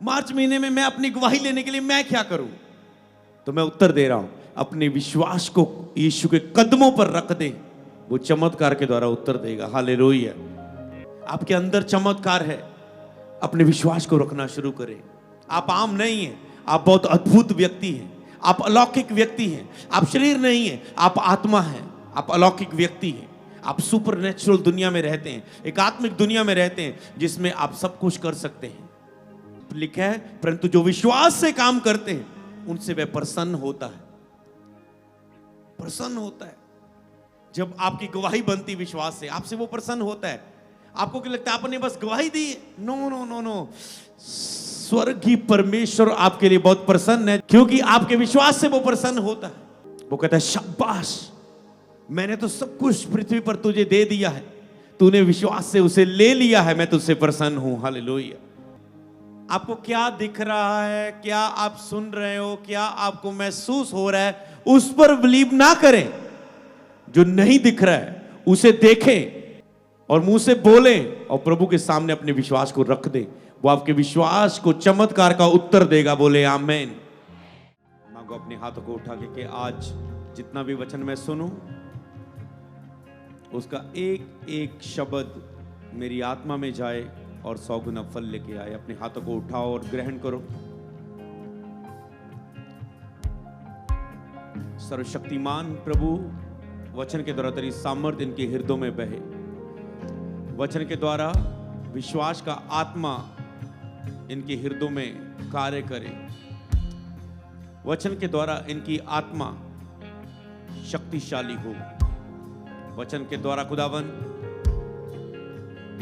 मार्च महीने में मैं अपनी गवाही लेने के लिए मैं क्या करूं? तो मैं उत्तर दे रहा हूं, अपने विश्वास को यीशु के कदमों पर रख दे, वो चमत्कार के द्वारा उत्तर देगा। हालेलुया। आपके अंदर चमत्कार है, अपने विश्वास को रखना शुरू करें। आप आम नहीं हैं, आप बहुत अद्भुत व्यक्ति हैं, आप अलौकिक व्यक्ति हैं। आप शरीर नहीं हैं, आप आत्मा हैं, आप अलौकिक व्यक्ति हैं। आप सुपर नेचुरल दुनिया में रहते हैं, एक आत्मिक दुनिया में रहते हैं जिसमें आप सब कुछ कर सकते हैं। लिखा है, परंतु जो विश्वास से काम करते हैं उनसे वह प्रसन्न होता है। प्रसन्न होता है जब आपकी गवाही बनती विश्वास से, आपसे वो प्रसन्न होता है। आपको क्या लगता है आपने बस गवाही दी? नो नो नो नो, स्वर्गीय परमेश्वर आपके लिए बहुत प्रसन्न है, क्योंकि आपके विश्वास से वो प्रसन्न होता है। वो कहता है शाबाश, मैंने तो सब कुछ पृथ्वी पर तुझे दे दिया है, तूने विश्वास से उसे ले लिया है, मैं तुझसे प्रसन्न हूं। हालेलुया। आपको क्या दिख रहा है, क्या आप सुन रहे हो, क्या आपको महसूस हो रहा है, उस पर बिलीव ना करें। जो नहीं दिख रहा है उसे देखें और मुंह से बोलें और प्रभु के सामने अपने विश्वास को रख दें। वो आपके विश्वास को चमत्कार का उत्तर देगा। बोले आमीन। मांगो अपने हाथों को उठा के कि आज जितना भी वचन मैं सुनूं उसका एक एक शब्द मेरी आत्मा में जाए और 100 गुना फल लेके आए। अपने हाथों को उठाओ और ग्रहण करो। सर्वशक्तिमान प्रभु, वचन के द्वारा तेरी सामर्थ्य इनके हृदयों में बहे। वचन के द्वारा विश्वास का आत्मा इनके हृदयों में कार्य करे। वचन के द्वारा इनकी आत्मा शक्तिशाली हो। वचन के द्वारा खुदावन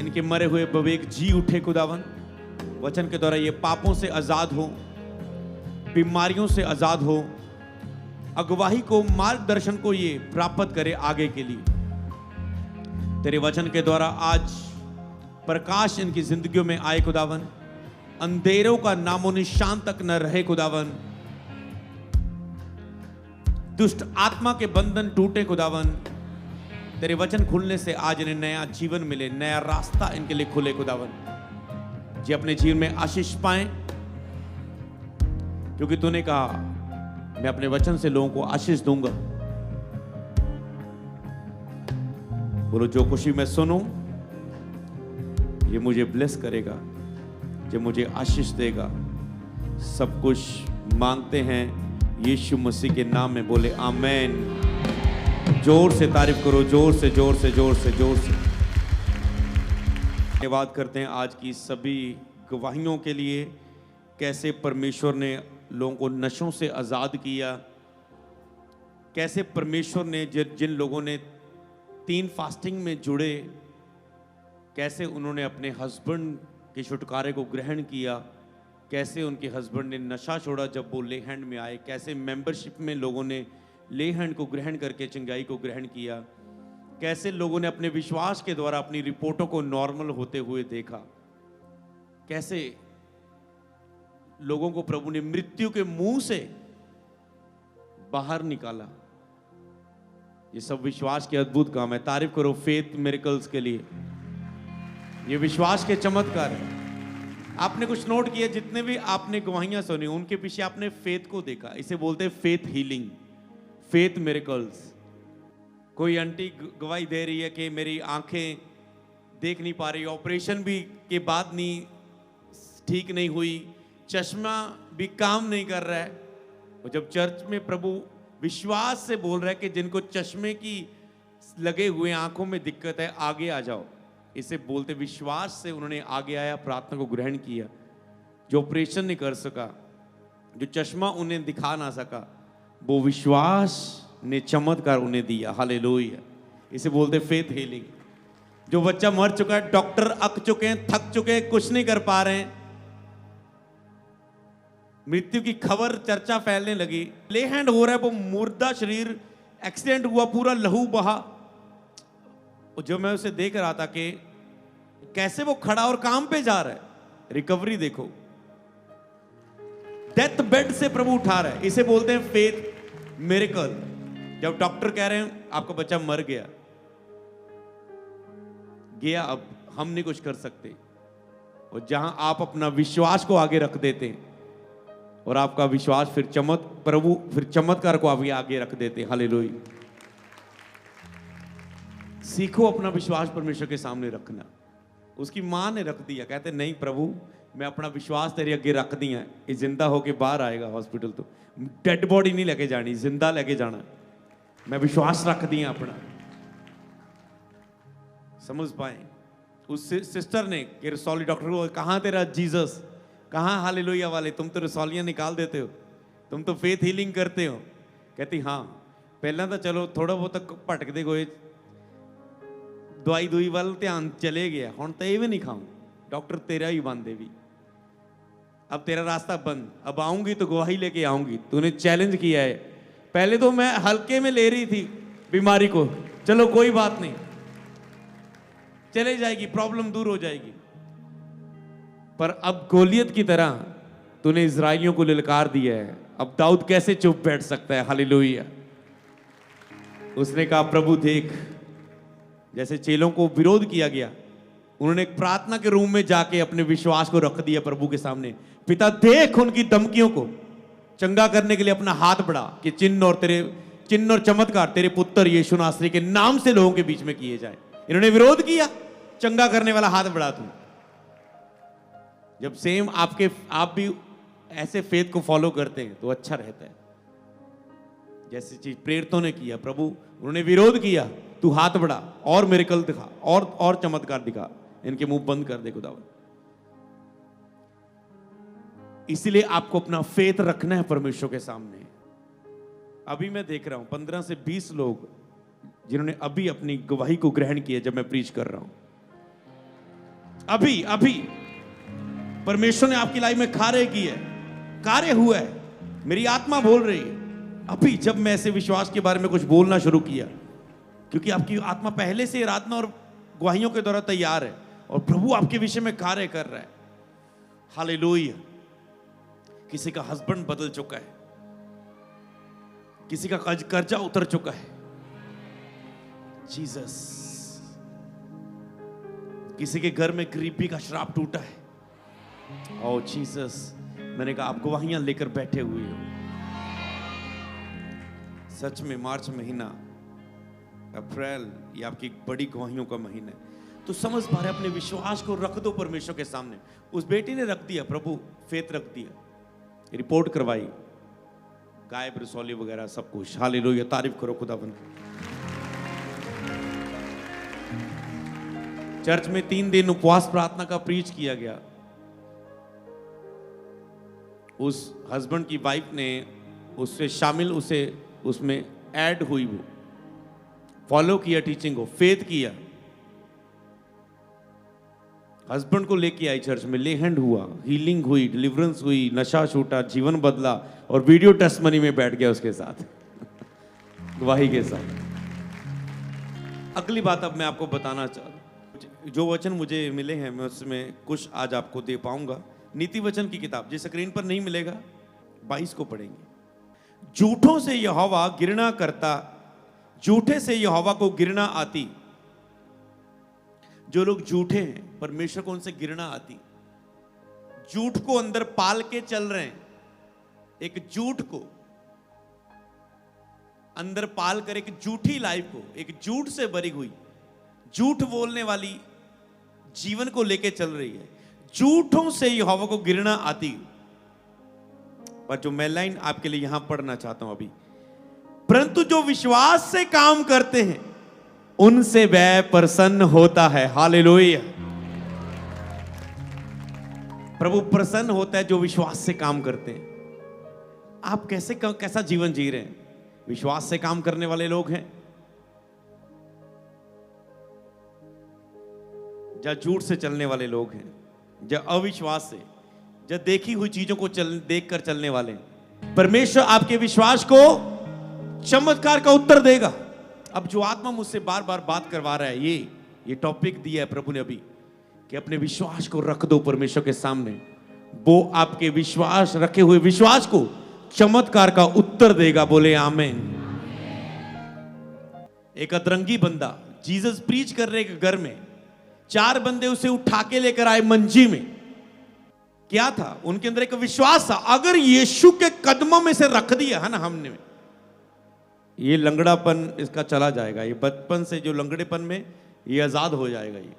इनके मरे हुए विवेक जी उठे खुदावन। वचन के द्वारा ये पापों से आजाद हो, बीमारियों से आजाद हो, अगुवाही को, मार्गदर्शन को ये प्राप्त करे आगे के लिए। तेरे वचन के द्वारा आज प्रकाश इनकी जिंदगियों में आए खुदावन। अंधेरों का नामो निशान तक न रहे खुदावन। दुष्ट आत्मा के बंधन टूटे खुदावन। तेरे वचन खुलने से आज इन्हें नया जीवन मिले, नया रास्ता इनके लिए खुले खुदावन। जी अपने जीवन में आशीष पाएं, क्योंकि तूने कहा मैं अपने वचन से लोगों को आशीष दूंगा। बोलो, जो खुशी मैं सुनूं ये मुझे ब्लेस करेगा, ये मुझे आशीष देगा। सब कुछ मांगते हैं यीशु मसीह के नाम में। बोले आमीन। जोर से तारीफ करो, जोर से जोर से जोर से जोर से। धन्यवाद करते हैं आज की सभी गवाहियों के लिए, कैसे परमेश्वर ने लोगों को नशों से आज़ाद किया, कैसे परमेश्वर ने जिन लोगों ने 3 फास्टिंग में जुड़े, कैसे उन्होंने अपने हस्बैंड के छुटकारे को ग्रहण किया, कैसे उनके हस्बैंड ने नशा छोड़ा जब वो ले हैंड में आए, कैसे मेंबरशिप में लोगों ने ले हैंड को ग्रहण करके चंगाई को ग्रहण किया, कैसे लोगों ने अपने विश्वास के द्वारा अपनी रिपोर्टों को नॉर्मल होते हुए देखा, कैसे लोगों को प्रभु ने मृत्यु के मुंह से बाहर निकाला। ये सब विश्वास के अद्भुत काम है। तारीफ करो फेथ मिरेकल्स के लिए। ये विश्वास के चमत्कार है। आपने कुछ नोट किया, जितने भी आपने गवाहियां सुनी उनके पीछे आपने फेथ को देखा। इसे बोलते हैं फेथ हीलिंग, फेथ मिरेकल्स। कोई आंटी गवाही दे रही है कि मेरी आंखें देख नहीं पा रही, ऑपरेशन भी के बाद नहीं ठीक नहीं हुई, चश्मा भी काम नहीं कर रहा है। और जब चर्च में प्रभु विश्वास से बोल रहा है कि जिनको चश्मे की लगे हुए आंखों में दिक्कत है आगे आ जाओ, इसे बोलते विश्वास से उन्होंने आगे आया, प्रार्थना को ग्रहण किया। जो ऑपरेशन नहीं कर सका, जो चश्मा उन्हें दिखा ना सका, वो विश्वास ने चमत्कार उन्हें दिया। हालेलुया। इसे बोलते फेथ हीलिंग। जो बच्चा मर चुका है, डॉक्टर अक चुके हैं, थक चुके हैं, कुछ नहीं कर पा रहे हैं, मृत्यु की खबर चर्चा फैलने लगी, ले हैंड हो रहा है, वो मुर्दा शरीर, एक्सीडेंट हुआ, पूरा लहू बहा। जो मैं उसे देख रहा था कि कैसे वो खड़ा और काम पे जा रहा है, रिकवरी देखो, डेथ बेड से प्रभु उठा रहा है। इसे बोलते हैं फेथ मिरेकल। जब डॉक्टर कह रहे हैं आपका बच्चा मर गया, अब हम नहीं कुछ कर सकते, और जहां आप अपना विश्वास को आगे रख देते हैं और आपका विश्वास फिर चमत्कार को आगे रख देते हैं। हालेलुया। सीखो अपना विश्वास परमेश्वर के सामने रखना। उसकी मां ने रख दिया, कहते नहीं प्रभु मैं अपना विश्वास तेरे आगे रख दिया है, ये जिंदा होके बाहर आएगा हॉस्पिटल, तो डेड बॉडी नहीं लेके जानी, जिंदा लेके जाना, मैं विश्वास रख दिया अपना। समझ पाए? उस सिस्टर ने कि रसौली डॉक्टर को, कहाँ तेरा जीसस, कहाँ हालेलुया वाले, तुम तो रसौलियां निकाल देते हो, तुम तो फेथ हीलिंग करते हो। कहती हाँ पहला तो चलो थोड़ा बहुत भटकते गए, दवाई दुई वाल ध्यान चले गया, हुण तो ये भी नहीं खाऊं, डॉक्टर तेरा ही बंद है भी, अब तेरा रास्ता बंद, अब आऊंगी तो गवाही लेके आऊंगी, तूने चैलेंज किया है। पहले तो मैं हल्के में ले रही थी बीमारी को, चलो कोई बात नहीं चले जाएगी, प्रॉब्लम दूर हो जाएगी, पर अब गोलियत की तरह तूने इजराइलियों को ललकार दिया है, अब दाऊद कैसे चुप बैठ सकता है। हालेलुया। उसने कहा प्रभु देख, जैसे चेलों को विरोध किया गया, उन्होंने एक प्रार्थना के रूम में जाके अपने विश्वास को रख दिया प्रभु के सामने। पिता देख उनकी धमकियों को, चंगा करने के लिए अपना हाथ बढ़ा कि चिन्ह और चमत्कार तेरे पुत्र यीशु नासरी के नाम से लोगों के बीच में किए जाए। इन्होंने विरोध किया, चंगा करने वाला हाथ बढ़ा तू। जब सेम आप भी ऐसे फेथ को फॉलो करते हैं तो अच्छा रहता है। जैसी चीज प्रेरितों ने किया, प्रभु उन्होंने विरोध किया, तू हाथ बढ़ा और मिरेकल दिखा और चमत्कार दिखा, इनके मुंह बंद कर दे खुदावन। इसलिए आपको अपना फेथ रखना है परमेश्वर के सामने। अभी मैं देख रहा हूं 15 से 20 लोग जिन्होंने अभी अपनी गवाही को ग्रहण किया जब मैं प्रीच कर रहा हूं। अभी परमेश्वर ने आपकी लाइफ में कार्य किया है, कार्य हुआ है, मेरी आत्मा बोल रही है। अभी जब मैं ऐसे विश्वास के बारे में कुछ बोलना शुरू किया, क्योंकि आपकी आत्मा पहले से आराधना और गवाहियों के द्वारा तैयार है और प्रभु आपके विषय में कार्य कर रहा है। हालेलुया। किसी का हस्बैंड बदल चुका है, किसी का कर्जा उतर चुका है, जीसस। किसी के घर में गरीबी का श्राप टूटा है, ओ जीसस। मैंने कहा आप गवाहियां लेकर बैठे हुए हो। सच में मार्च महीना, अप्रैल, ये आपकी बड़ी गवाहियों का महीना है। तो समझ पा रहे, अपने विश्वास को रख दो परमेश्वर के सामने। उस बेटी ने रख दिया, प्रभु फेथ रख दिया, रिपोर्ट करवाई, गायब रसौली वगैरह सब कुछ। हालेलुया, तारीफ करो खुदावन। चर्च में 3 दिन उपवास प्रार्थना का प्रीच किया गया। उस हस्बैंड की वाइफ ने उससे शामिल, उसे उसमें ऐड हुई, वो फॉलो किया टीचिंग को, फेथ किया, हस्बैंड को लेके आई चर्च में, ले हैंड हुआ, हीलिंग हुई, डिलीवरेंस हुई, नशा छूटा, जीवन बदला और वीडियो टेस्टमनी में बैठ गया उसके साथ गवाही के साथ। अगली बात अब मैं आपको बताना चाहता हूं, जो वचन मुझे मिले हैं मैं उसमें कुछ आज आपको दे पाऊंगा। नीति वचन की किताब, जिस स्क्रीन पर नहीं मिलेगा, 22 को पढ़ेंगे। झूठों से यहोवा घृणा करता, झूठे से यहोवा को घृणा आती। जो लोग झूठे हैं, परमेश्वर को उनसे घृणा आती। झूठ को अंदर पाल के चल रहे हैं, एक झूठ को अंदर पाल कर, एक झूठी लाइफ को, एक झूठ से भरी हुई, झूठ बोलने वाली जीवन को लेके चल रही है। झूठों से यहोवा को घृणा आती। पर जो मैं लाइन आपके लिए यहां पढ़ना चाहता हूं अभी, परंतु जो विश्वास से काम करते हैं उनसे वह प्रसन्न होता है। हालेलुया। प्रभु प्रसन्न होता है जो विश्वास से काम करते हैं। आप कैसा जीवन जी रहे हैं? विश्वास से काम करने वाले लोग हैं या झूठ से चलने वाले लोग हैं, या अविश्वास से, या देखी हुई चीजों को देख कर चलने वाले हैं? परमेश्वर आपके विश्वास को चमत्कार का उत्तर देगा। अब जो आत्मा मुझसे बार बार बात करवा रहा है, ये टॉपिक दिया है प्रभु ने अभी कि अपने विश्वास को रख दो परमेश्वर के सामने, वो आपके विश्वास रखे हुए विश्वास को चमत्कार का उत्तर देगा। बोले आमीन। एक अतरंगी बंदा, जीसस प्रीच कर रहे एक घर में, 4 बंदे उसे उठा के लेकर आए मंजी में, क्या था? उनके अंदर एक विश्वास था, अगर यीशु के कदमों में से रख दिया है ना हमने, ये लंगड़ापन इसका चला जाएगा, ये बचपन से जो लंगड़ेपन में ये आजाद हो जाएगा। ये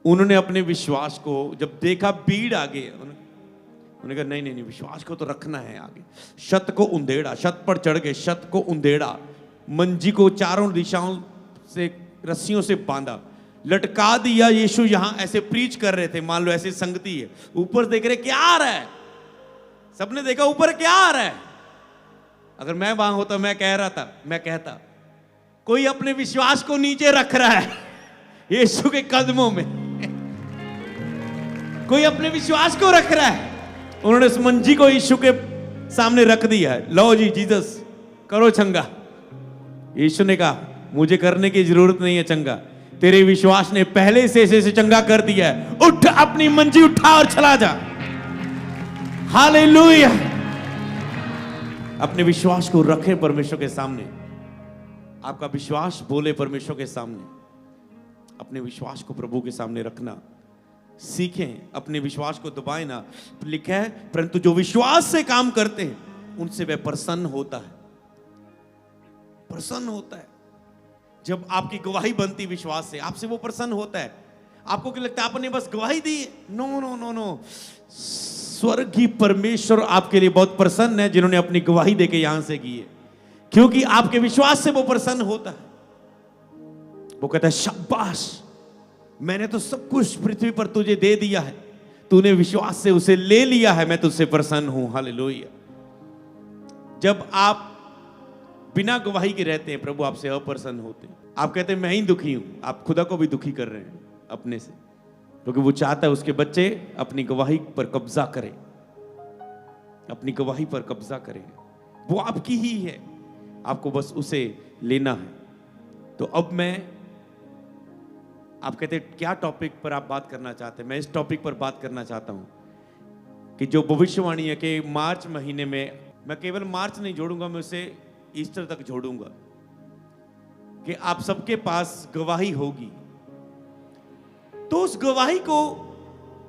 उन्होंने अपने विश्वास को जब देखा, भीड़ आगे, उन्होंने कहा नहीं नहीं नहीं, विश्वास को तो रखना है आगे। छत को उंधेड़ा, छत पर चढ़ गए, छत को उंधेड़ा, मंजी को चारों दिशाओं से रस्सियों से बांधा, लटका दिया। यीशु यहां ऐसे प्रीच कर रहे थे, मान लो ऐसी संगति है, ऊपर देख रहे क्या आ रहा है, सबने देखा ऊपर क्या आ रहा है। अगर मैं वहां होता मैं कह रहा था, मैं कहता कोई अपने विश्वास को नीचे रख रहा है यीशु के कदमों में, कोई अपने विश्वास को रख रहा है। उन्होंने उस मंजी को यीशु के सामने रख दिया है, लो जी जीसस करो चंगा। यीशु ने कहा मुझे करने की जरूरत नहीं है चंगा, तेरे विश्वास ने पहले से इसे चंगा कर दिया है, उठ अपनी मंजी उठा और चला जा। हालेलुया। अपने विश्वास को रखें परमेश्वर के सामने, आपका विश्वास बोले परमेश्वर के सामने। अपने विश्वास को प्रभु के सामने रखना सीखें, अपने विश्वास को दबाएं ना। लिखा है परंतु जो विश्वास से काम करते हैं उनसे वह प्रसन्न होता है, प्रसन्न होता है। जब आपकी गवाही बनती विश्वास से, आपसे वो प्रसन्न होता है। आपको क्या लगता है आपने बस गवाही दी? नो नो नो नो, स्वर्गीय परमेश्वर आपके लिए बहुत प्रसन्न है जिन्होंने अपनी गवाही देके यहां से की है, क्योंकि आपके विश्वास से वो प्रसन्न होता है। वो कहता है शाबाश, मैंने तो सब कुछ पृथ्वी पर तुझे दे दिया है, तूने विश्वास से उसे ले लिया है, मैं तुझसे प्रसन्न हूं। हालेलुया। जब आप बिना गवाही के रहते हैं प्रभु आपसे अप्रसन्न होते हैं। आप कहते हैं मैं ही दुखी हूं, आप खुदा को भी दुखी कर रहे हैं अपने से, क्योंकि वो चाहता है उसके बच्चे अपनी गवाही पर कब्जा करें, अपनी गवाही पर कब्जा करें। वो आपकी ही है, आपको बस उसे लेना है। तो अब मैं, आप कहते हैं क्या टॉपिक पर आप बात करना चाहते हैं? मैं इस टॉपिक पर बात करना चाहता हूं कि जो भविष्यवाणी है कि मार्च महीने में, मैं केवल मार्च नहीं जोड़ूंगा, मैं उसे ईस्टर तक जोड़ूंगा कि आप सबके पास गवाही होगी। तो उस गवाही को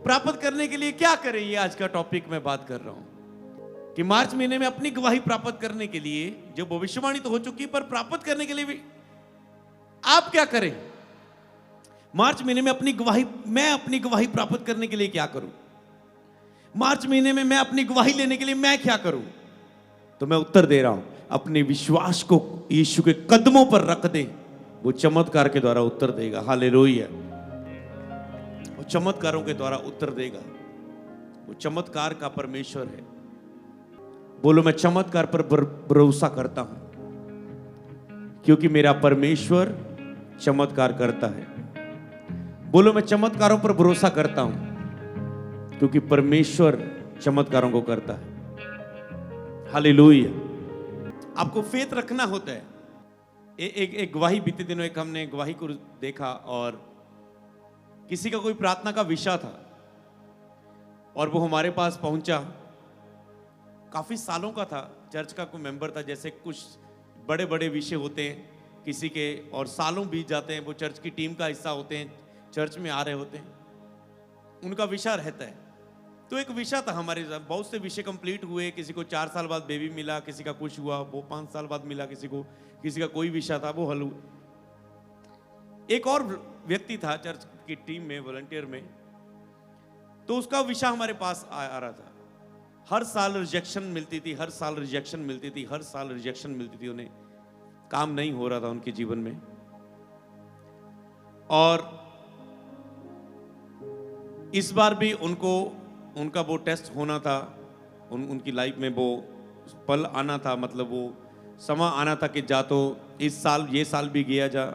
प्राप्त करने के लिए क्या करें, ये आज का टॉपिक मैं बात कर रहा हूं कि मार्च महीने में अपनी गवाही प्राप्त करने के लिए, जो भविष्यवाणी तो हो चुकी पर प्राप्त करने के लिए भी आप क्या करें। मार्च महीने में अपनी गवाही, मैं अपनी गवाही प्राप्त करने के लिए क्या करूं? मार्च महीने में मैं अपनी गवाही लेने के लिए मैं क्या करूं? तो मैं उत्तर दे रहा हूं, अपने विश्वास को यीशु के कदमों पर रख दे, वो चमत्कार के द्वारा उत्तर देगा। हालेलुया। वो चमत्कारों के द्वारा उत्तर देगा। वो चमत्कार का परमेश्वर है। बोलो मैं चमत्कार पर भरोसा करता हूं क्योंकि मेरा परमेश्वर चमत्कार करता है। बोलो मैं चमत्कारों पर भरोसा करता हूं क्योंकि परमेश्वर चमत्कारों को करता है। हालेलुया। आपको फेथ रखना होता है। एक गवाही, बीते दिनों एक हमने गवाही को देखा और किसी का कोई प्रार्थना का विषय था और वो हमारे पास पहुंचा। काफी सालों का था, चर्च का कोई मेंबर था। जैसे कुछ बड़े बड़े विषय होते हैं किसी के और सालों बीत जाते हैं, वो चर्च की टीम का हिस्सा होते हैं, चर्च में आ रहे होते हैं, उनका विषय रहता है। तो एक विषय था हमारे साथ, बहुत से विषय कंप्लीट हुए। किसी को 4 साल बाद बेबी मिला, किसी का कुछ हुआ, वो 5 साल बाद मिला, किसी का कोई विषय था वो हल हुआ। एक और व्यक्ति था चर्च की टीम में, वॉलंटियर में, तो उसका विषय हमारे पास आ रहा था। हर साल रिजेक्शन मिलती थी, हर साल रिजेक्शन मिलती थी, हर साल रिजेक्शन मिलती थी। उन्हें काम नहीं हो रहा था उनके जीवन में। और इस बार भी उनका वो टेस्ट होना था, उनकी लाइफ में वो पल आना था, मतलब वो समय आना था कि जा तो इस साल, ये साल भी गया, जा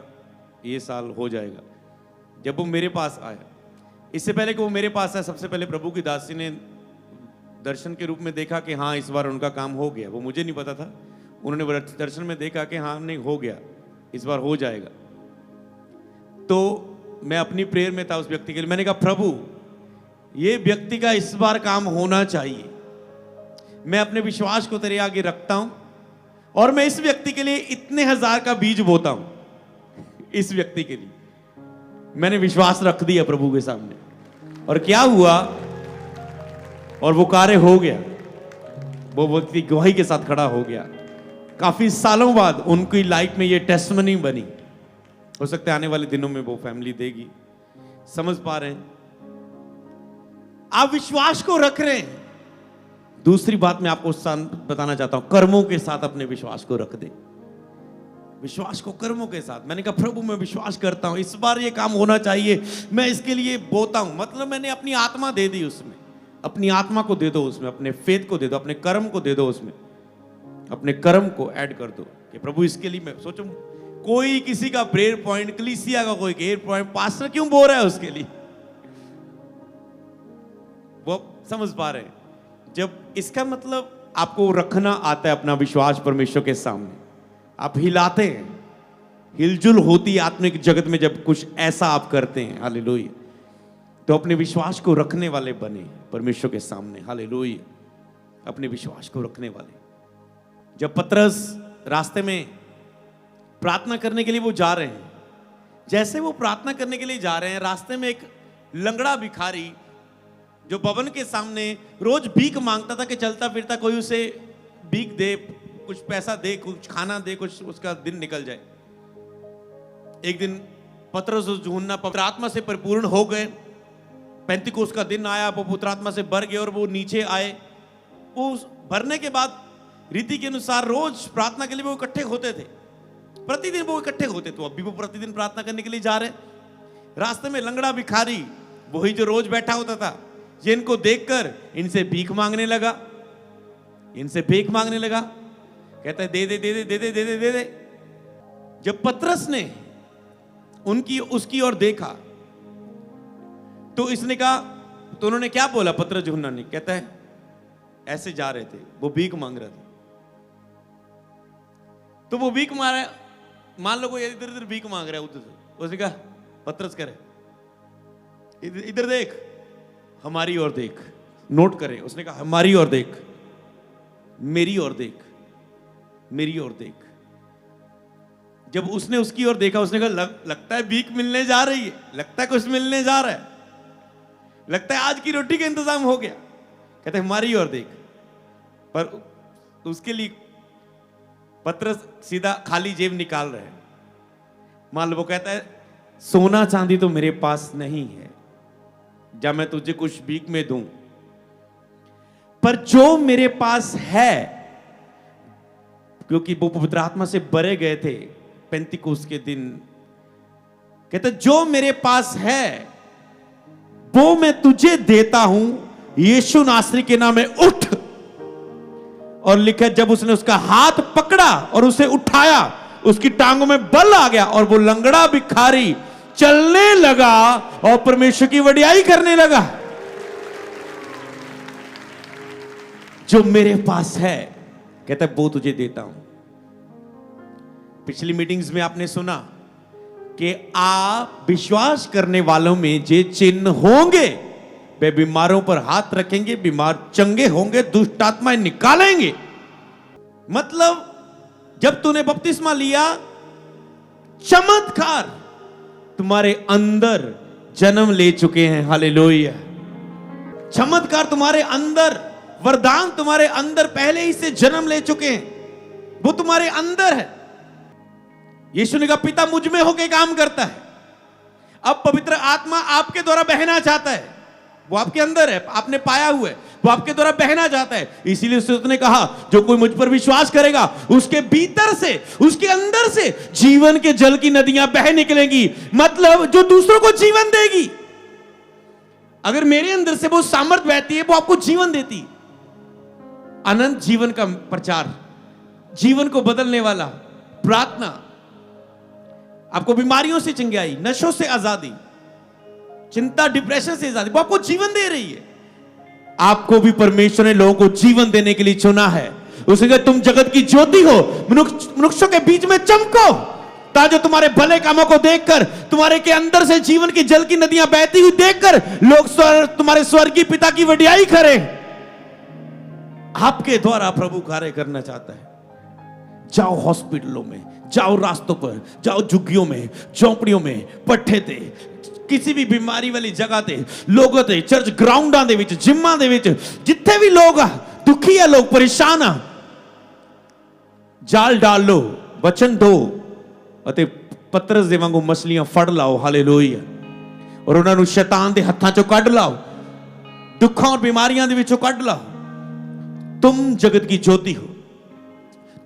ये साल हो जाएगा। जब वो मेरे पास आया, इससे पहले कि वो मेरे पास आया, सबसे पहले प्रभु की दासी ने दर्शन के रूप में देखा कि हाँ इस बार उनका काम हो गया। वो मुझे नहीं पता था, उन्होंने दर्शन में देखा कि हाँ नहीं हो गया, इस बार हो जाएगा। तो मैं अपनी प्रेयर में था उस व्यक्ति के लिए। मैंने कहा प्रभु ये व्यक्ति का इस बार काम होना चाहिए। मैं अपने विश्वास को तेरे आगे रखता हूं और मैं इस व्यक्ति के लिए इतने 1000 का बीज बोता हूं। इस व्यक्ति के लिए मैंने विश्वास रख दिया प्रभु के सामने। और क्या हुआ, और वो कार्य हो गया। वो व्यक्ति गवाही के साथ खड़ा हो गया। काफी सालों बाद उनकी लाइफ में ये टेस्टमनी बनी। हो सकता है आने वाले दिनों में वो फैमिली देगी। समझ पा रहे हैं? आप विश्वास को रख रहे हैं। दूसरी बात मैं आपको बताना चाहता हूं, कर्मों के साथ अपने विश्वास को रख दे। विश्वास को कर्मों के साथ। मैंने कहा प्रभु मैं विश्वास करता हूं इस बार ये काम होना चाहिए, मैं इसके लिए बोता हूं। मतलब मैंने अपनी आत्मा दे दी उसमें। अपनी आत्मा को दे दो उसमें, अपने फेथ को दे दो, अपने कर्म को दे दो उसमें, अपने कर्म को ऐड कर दो कि प्रभु इसके लिए मैं सोचूं। कोई किसी का प्रेयर पॉइंट, कलीसिया का कोई प्रेयर पॉइंट, पास्टर क्यों बोल रहा है उसके लिए? वो समझ पा रहे हैं? जब इसका मतलब आपको रखना आता है अपना विश्वास परमेश्वर के सामने, आप हिलाते हैं, हिलजुल होती आत्मिक जगत में जब कुछ ऐसा आप करते हैं, हालेलुया, तो अपने विश्वास को रखने वाले बने परमेश्वर के सामने, हालेलुया। अपने विश्वास को रखने वाले। जब पतरस रास्ते में प्रार्थना करने के लिए वो जा रहे हैं, जैसे वो प्रार्थना करने के लिए जा रहे हैं, रास्ते में एक लंगड़ा भिखारी जो भवन के सामने रोज भीख मांगता था कि चलता फिरता कोई उसे भीख दे, कुछ पैसा दे, कुछ खाना दे, कुछ उसका दिन निकल जाए। एक दिन पतरस और यूहन्ना पवित्र आत्मा से परिपूर्ण हो गए। पेंतिकोस्त का दिन आया, वो पवित्र आत्मा से भर गए और वो नीचे आए। वो भरने के बाद रीति के अनुसार रोज प्रार्थना के लिए वो इकट्ठे होते थे। प्रतिदिन वो इकट्ठे होते थे। अभी वो प्रतिदिन प्रार्थना करने के लिए जा रहे। रास्ते में लंगड़ा भिखारी, वही जो रोज बैठा होता था, ये इनको देखकर इनसे भीख मांगने लगा। इनसे भीख मांगने लगा। कहता है दे दे दे दे दे दे दे दे दे दे। जब पतरस ने उसकी ओर देखा तो इसने कहा, तो उन्होंने क्या बोला पतरस यूहन्ना ने? कहता है ऐसे जा रहे थे, वो भीख मांग रहे थे। तो वो भीख मारा, मान लो कोई इधर इधर भीख मांग रहा है उधर से, उसने कहा पतरस करे इधर देख, हमारी ओर देख, नोट करें। उसने कहा हमारी ओर देख, मेरी ओर देख, मेरी ओर देख। जब उसने उसकी ओर देखा, उसने कहा लगता है भीख मिलने जा रही है, लगता है कुछ मिलने जा रहा है, लगता है आज की रोटी का इंतजाम हो गया। कहते हैं हमारी ओर देख। पर उसके लिए पतरस सीधा खाली जेब निकाल रहे हैं। मान लो वो कहता है सोना चांदी तो मेरे पास नहीं है जब मैं तुझे कुछ भीख में दूं, पर जो मेरे पास है, क्योंकि वो पवित्र आत्मा से भरे गए थे पेंतिकोस्त के दिन, कहते जो मेरे पास है वो मैं तुझे देता हूं, यीशु नासरी के नाम में उठ। और लिखा जब उसने उसका हाथ पकड़ा और उसे उठाया, उसकी टांगों में बल आ गया और वो लंगड़ा भिखारी चलने लगा और परमेश्वर की वडियाई करने लगा। जो मेरे पास है, कहता है वो तुझे देता हूं। पिछली मीटिंग्स में आपने सुना कि आप विश्वास करने वालों में जे चिन्ह होंगे, वे बीमारों पर हाथ रखेंगे, बीमार चंगे होंगे, दुष्ट आत्माएं निकालेंगे। मतलब जब तूने बपतिस्मा लिया, चमत्कार तुम्हारे अंदर जन्म ले चुके हैं। हालेलुया। चमत्कार तुम्हारे अंदर, वरदान तुम्हारे अंदर पहले ही से जन्म ले चुके हैं, वो तुम्हारे अंदर है। यीशु ने कहा पिता मुझ में होकर काम करता है। अब पवित्र आत्मा आपके द्वारा बहना चाहता है, वो आपके अंदर है, आपने पाया हुआ है, वो आपके द्वारा बहना चाहता है। इसीलिए उसने कहा जो कोई मुझ पर विश्वास करेगा, उसके भीतर से, उसके अंदर से जीवन के जल की नदियां बह निकलेंगी। मतलब जो दूसरों को जीवन देगी। अगर मेरे अंदर से वो सामर्थ बहती है, वो आपको जीवन देती। अनंत जीवन का प्रचार, जीवन को बदलने वाला प्रार्थना, आपको बीमारियों से चंगाई, नशों से आजादी, चिंता डिप्रेशन से आजादी, वो आपको जीवन दे रही है। आपको भी परमेश्वर ने लोगों को जीवन देने के लिए चुना है। उसने कहा तुम जगत की ज्योति हो, मनुष्यों के बीच में चमको, ताकि तुम्हारे भले कामों को देखकर, तुम्हारे के अंदर से जीवन की जल की नदियां बहती हुई देखकर लोग तुम्हारे स्वर्गीय पिता की वडियाई करें। आपके द्वारा प्रभु कार्य करना चाहता है। जाओ हॉस्पिटलों में, जाओ रास्तों पर, जाओ झुग्गियों में, झोंपड़ियों में, पट्टे थे, किसी भी बीमारी वाली जगह ते लोगों ते चर्च ग्राउंडां दे विच जिम्मां दे विच जिथे भी लोग आ दुखी है, लोग परेशान आ, जाल डाल लो, वचन दो ਅਤੇ ਪਤਰਸ ਦੇ ਵਾਂਗੂ ਮਛਲੀਆਂ ਫੜ ਲਾਓ। ਹਾਲੇਲੂਇਆ। ਔਰ ਉਹਨਾਂ ਨੂੰ ਸ਼ੈਤਾਨ ਦੇ ਹੱਥਾਂ ਚੋਂ ਕੱਢ ਲਾਓ, ਦੁੱਖਾਂ ਔਰ ਬਿਮਾਰੀਆਂ ਦੇ ਵਿੱਚੋਂ ਕੱਢ ਲਾਓ। तुम जगत की ज्योति हो,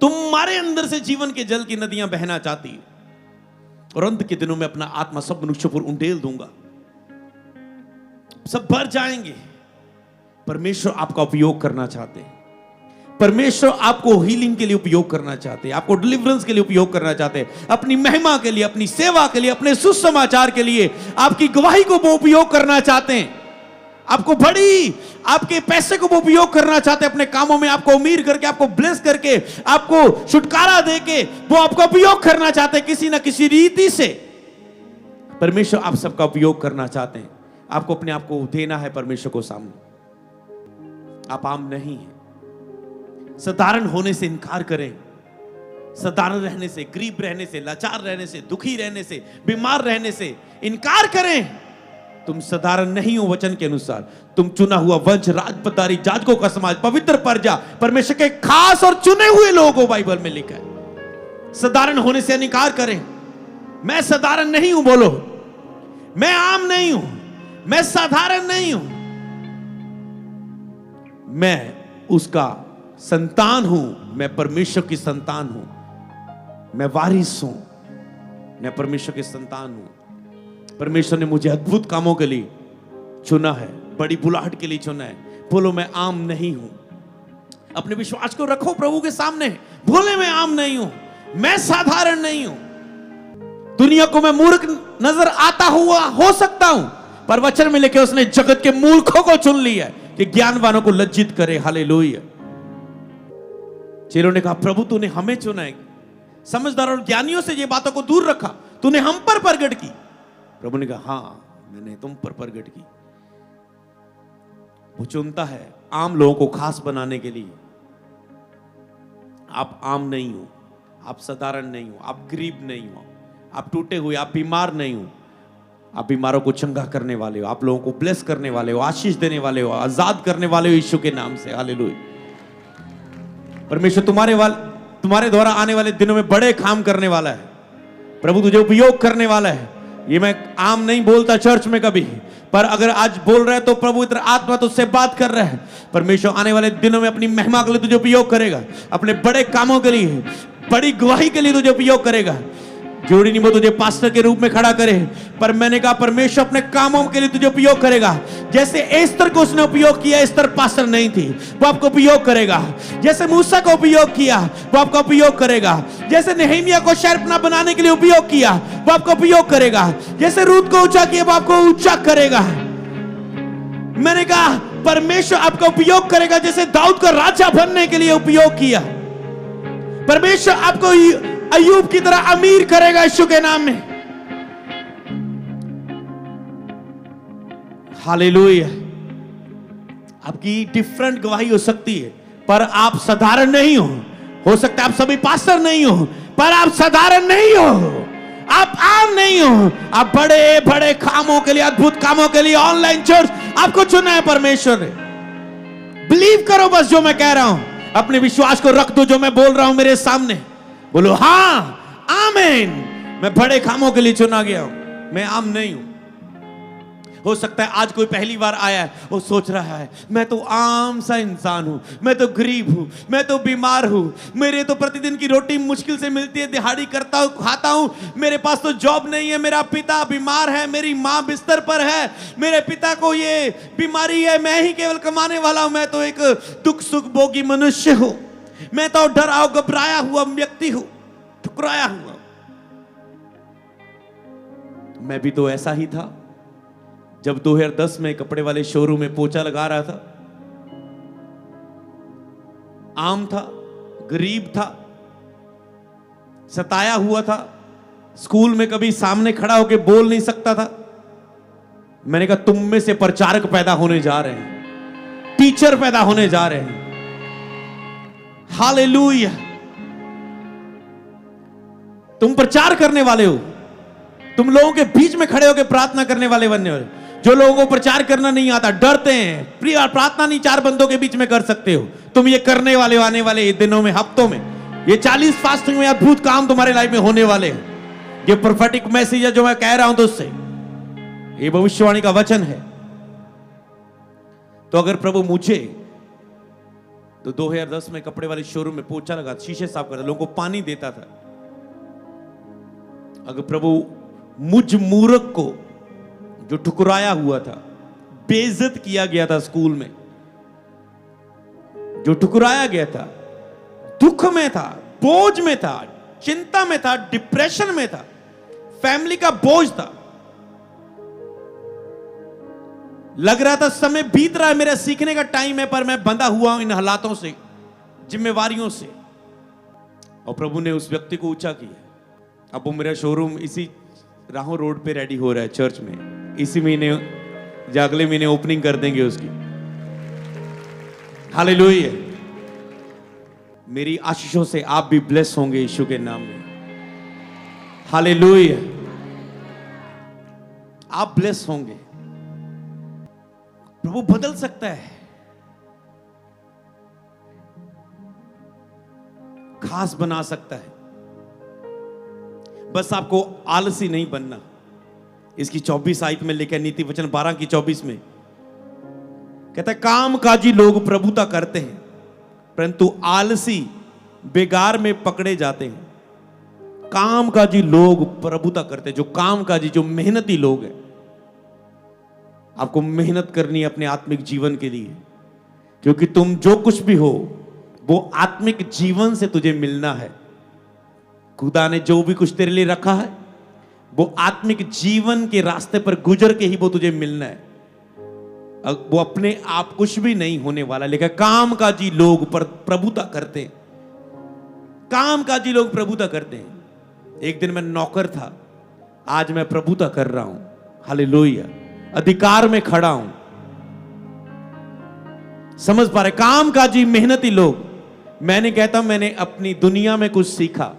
तुम्हारे अंदर से जीवन के जल की नदियां बहना चाहती है। और अंत के दिनों में अपना आत्मा सब मनुष्यों पर उंडेल दूंगा, सब भर जाएंगे। परमेश्वर आपका उपयोग करना चाहते हैं, परमेश्वर आपको हीलिंग के लिए उपयोग करना चाहते हैं, आपको डिलीवरेंस के लिए उपयोग करना चाहते हैं, अपनी महिमा के लिए, अपनी सेवा के लिए, अपने सुसमाचार के लिए, आपकी गवाही को वो उपयोग करना चाहते हैं, आपको बड़ी आपके पैसे को वो उपयोग करना चाहते हैं, अपने कामों में आपको अमीर करके, आपको ब्लेस करके, आपको छुटकारा देके वो आपका उपयोग करना चाहते हैं किसी ना किसी रीति से। परमेश्वर आप सबका उपयोग करना चाहते हैं, आपको अपने आप को देना है परमेश्वर को सामने। आप आम नहीं है, साधारण होने से इनकार करें, साधारण रहने से, गरीब रहने से, लाचार रहने से, दुखी रहने से, बीमार रहने से इनकार करें। तुम साधारण नहीं हो वचन के अनुसार, तुम चुना हुआ वंश, राजपदारी, जाजकों का समाज, पवित्र प्रजा, परमेश्वर के खास और चुने हुए लोग हो, बाइबल में लिखा है। साधारण होने से इनकार करें। मैं साधारण नहीं हूं, बोलो मैं आम नहीं हूं, मैं साधारण नहीं हूं, मैं उसका संतान हूं, मैं परमेश्वर की संतान हूं, मैं वारिस हूं, मैं परमेश्वर की संतान हूं। परमेश्वर ने मुझे अद्भुत कामों के लिए चुना है, बड़ी बुलाहट के लिए चुना है। बोलो मैं आम नहीं हूं। अपने विश्वास को रखो प्रभु के सामने, बोले मैं आम नहीं हूं, मैं साधारण नहीं हूं। दुनिया को मैं मूर्ख नजर आता हुआ हो सकता हूं, पर वचन में लिखे उसने जगत के मूर्खों को चुन लिया कि ज्ञानवानों को लज्जित करे। हालेलुया। चेलों ने कहा प्रभु तूने हमें चुना है, समझदार और ज्ञानियों से ये बातों को दूर रखा, तूने हम पर प्रगट की। प्रभु ने कहा हां मैंने तुम पर प्रगट की। वो चुनता है आम लोगों को खास बनाने के लिए। आप आम नहीं हो, आप साधारण नहीं हो, आप गरीब नहीं हो, आप टूटे हुए, आप बीमार नहीं हो, आप बीमारों को चंगा करने वाले हो, आप लोगों को ब्लेस करने वाले हो, आशीष देने वाले हो, आजाद करने वाले हो यीशु के नाम से। हालेलुया। परमेश्वर तुम्हारे द्वारा आने वाले दिनों में बड़े काम करने वाला है। प्रभु तुझे उपयोग करने वाला है। ये मैं आम नहीं बोलता चर्च में कभी, पर अगर आज बोल रहा है तो प्रभु इतना आत्मा तुझसे बात कर रहा है। परमेश्वर आने वाले दिनों में अपनी महिमा के लिए तुझे उपयोग करेगा, अपने बड़े कामों के लिए, बड़ी गवाही के लिए तुझे उपयोग करेगा। जोड़ी नहीं वो तुझे पास्टर के रूप में खड़ा करे, पर मैंने कहा परमेश्वर अपने कामों के लिए तुझे उपयोग करेगा। जैसे एस्तर को उसने उपयोग किया, एस्तर पास्टर नहीं थी, वो आपको उपयोग करेगा। जैसे मूसा को उपयोग किया, वो आपका उपयोग करेगा। जैसे नेहमिया को शहरपनाह बनाने के लिए उपयोग किया, वो आपको उपयोग करेगा। जैसे रूत को ऊंचा किया, वो आपको ऊंचा करेगा। मैंने कहा परमेश्वर आपका उपयोग करेगा, जैसे दाऊद को राजा बनने के लिए उपयोग किया। परमेश्वर आपको अय्यूब की तरह अमीर करेगा यीशु के नाम में। हालेलुया। आपकी डिफरेंट गवाही हो सकती है, पर आप साधारण नहीं हो सकता है आप सभी पास्टर नहीं हो, पर आप साधारण नहीं हो, आप आम नहीं हो। आप बड़े बड़े कामों के लिए, अद्भुत कामों के लिए, ऑनलाइन चर्च आपको चुना है परमेश्वर ने। बिलीव करो बस जो मैं कह रहा हूं, अपने विश्वास को रख दो जो मैं बोल रहा हूं मेरे सामने। बोलो हां आमीन, मैं बड़े कामों के लिए चुना गया हूं, मैं आम नहीं हूं। हो सकता है आज कोई पहली बार आया है, वो सोच रहा है मैं तो आम सा इंसान हूं, मैं तो गरीब हूं, मैं तो बीमार हूं, मेरे तो प्रतिदिन की रोटी मुश्किल से मिलती है, दिहाड़ी करता हूं, खाता हूं, मेरे पास तो जॉब नहीं है, मेरा पिता बीमार है, मेरी मां बिस्तर पर है, मेरे पिता को ये बीमारी है, मैं ही केवल कमाने वाला हूं, मैं तो एक दुख सुख भोगी मनुष्य हूं, मैं तो डरा घबराया हुआ व्यक्ति हूं, ठुकराया हुआ। मैं भी तो ऐसा ही था जब 2010 में कपड़े वाले शोरूम में पोछा लगा रहा था। आम था, गरीब था, सताया हुआ था, स्कूल में कभी सामने खड़ा होकर बोल नहीं सकता था। मैंने कहा तुम में से प्रचारक पैदा होने जा रहे हैं, टीचर पैदा होने जा रहे हैं। हालेलुया। तुम प्रचार करने वाले हो, तुम लोगों के बीच में खड़े होकर प्रार्थना करने वाले बनने वाले। जो लोगों को प्रचार करना नहीं आता, डरते हैं, प्रार्थना नहीं 4 बंदों के बीच में कर सकते हो, तुम ये करने वाले आने वाले दिनों में, हफ्तों में, ये 40 फास्टिंग में अद्भुत काम तुम्हारे लाइफ में होने वाले हैं। ये प्रोफेटिक मैसेज है जो मैं कह रहा हूं दोस्त से, ये भविष्यवाणी का वचन है। तो अगर प्रभु मुझे, तो 2010 में कपड़े वाले शोरूम में पोछा लगा, शीशे साफ करता, लोगों को पानी देता था। अगर प्रभु मुझ मूर्ख को, जो ठुकराया हुआ था, बेइज्जत किया गया था स्कूल में, जो ठुकराया गया था, दुख में था, बोझ में था, चिंता में था, डिप्रेशन में था, फैमिली का बोझ था, लग रहा था समय बीत रहा है, मेरा सीखने का टाइम है, पर मैं बंधा हुआ हूं इन हालातों से, जिम्मेवारियों से। और प्रभु ने उस व्यक्ति को ऊंचा किया। अब वो मेरा शोरूम इसी राहों रोड पे रेडी हो रहा है चर्च में, इसी महीने या अगले महीने ओपनिंग कर देंगे उसकी। हालेलुया। मेरी आशीषों से आप भी ब्लेस होंगे यीशु के नाम में। हालेलुया। आप ब्लेस होंगे। प्रभु बदल सकता है, खास बना सकता है, बस आपको आलसी नहीं बनना। इसकी 24 आयत में लिखा है, नीति वचन 12 की 24 में कहता है, कामकाजी लोग प्रभुता करते हैं परंतु आलसी बेगार में पकड़े जाते हैं। कामकाजी लोग प्रभुता करते हैं, जो कामकाजी, जो मेहनती लोग हैं। आपको मेहनत करनी है अपने आत्मिक जीवन के लिए, क्योंकि तुम जो कुछ भी हो वो आत्मिक जीवन से तुझे मिलना है। खुदा ने जो भी कुछ तेरे लिए रखा है वो आत्मिक जीवन के रास्ते पर गुजर के ही वो तुझे मिलना है। वो अपने आप कुछ भी नहीं होने वाला। लेकिन कामकाजी लोग प्रभुता करते हैं, कामकाजी लोग प्रभुता करते हैं। एक दिन मैं नौकर था, आज मैं प्रभुता कर रहा हूं। हालेलुया। अधिकार में खड़ा हूं। समझ पा रहे? कामकाजी मेहनती लोग। मैं नहीं कहता मैंने अपनी दुनिया में कुछ सीखा।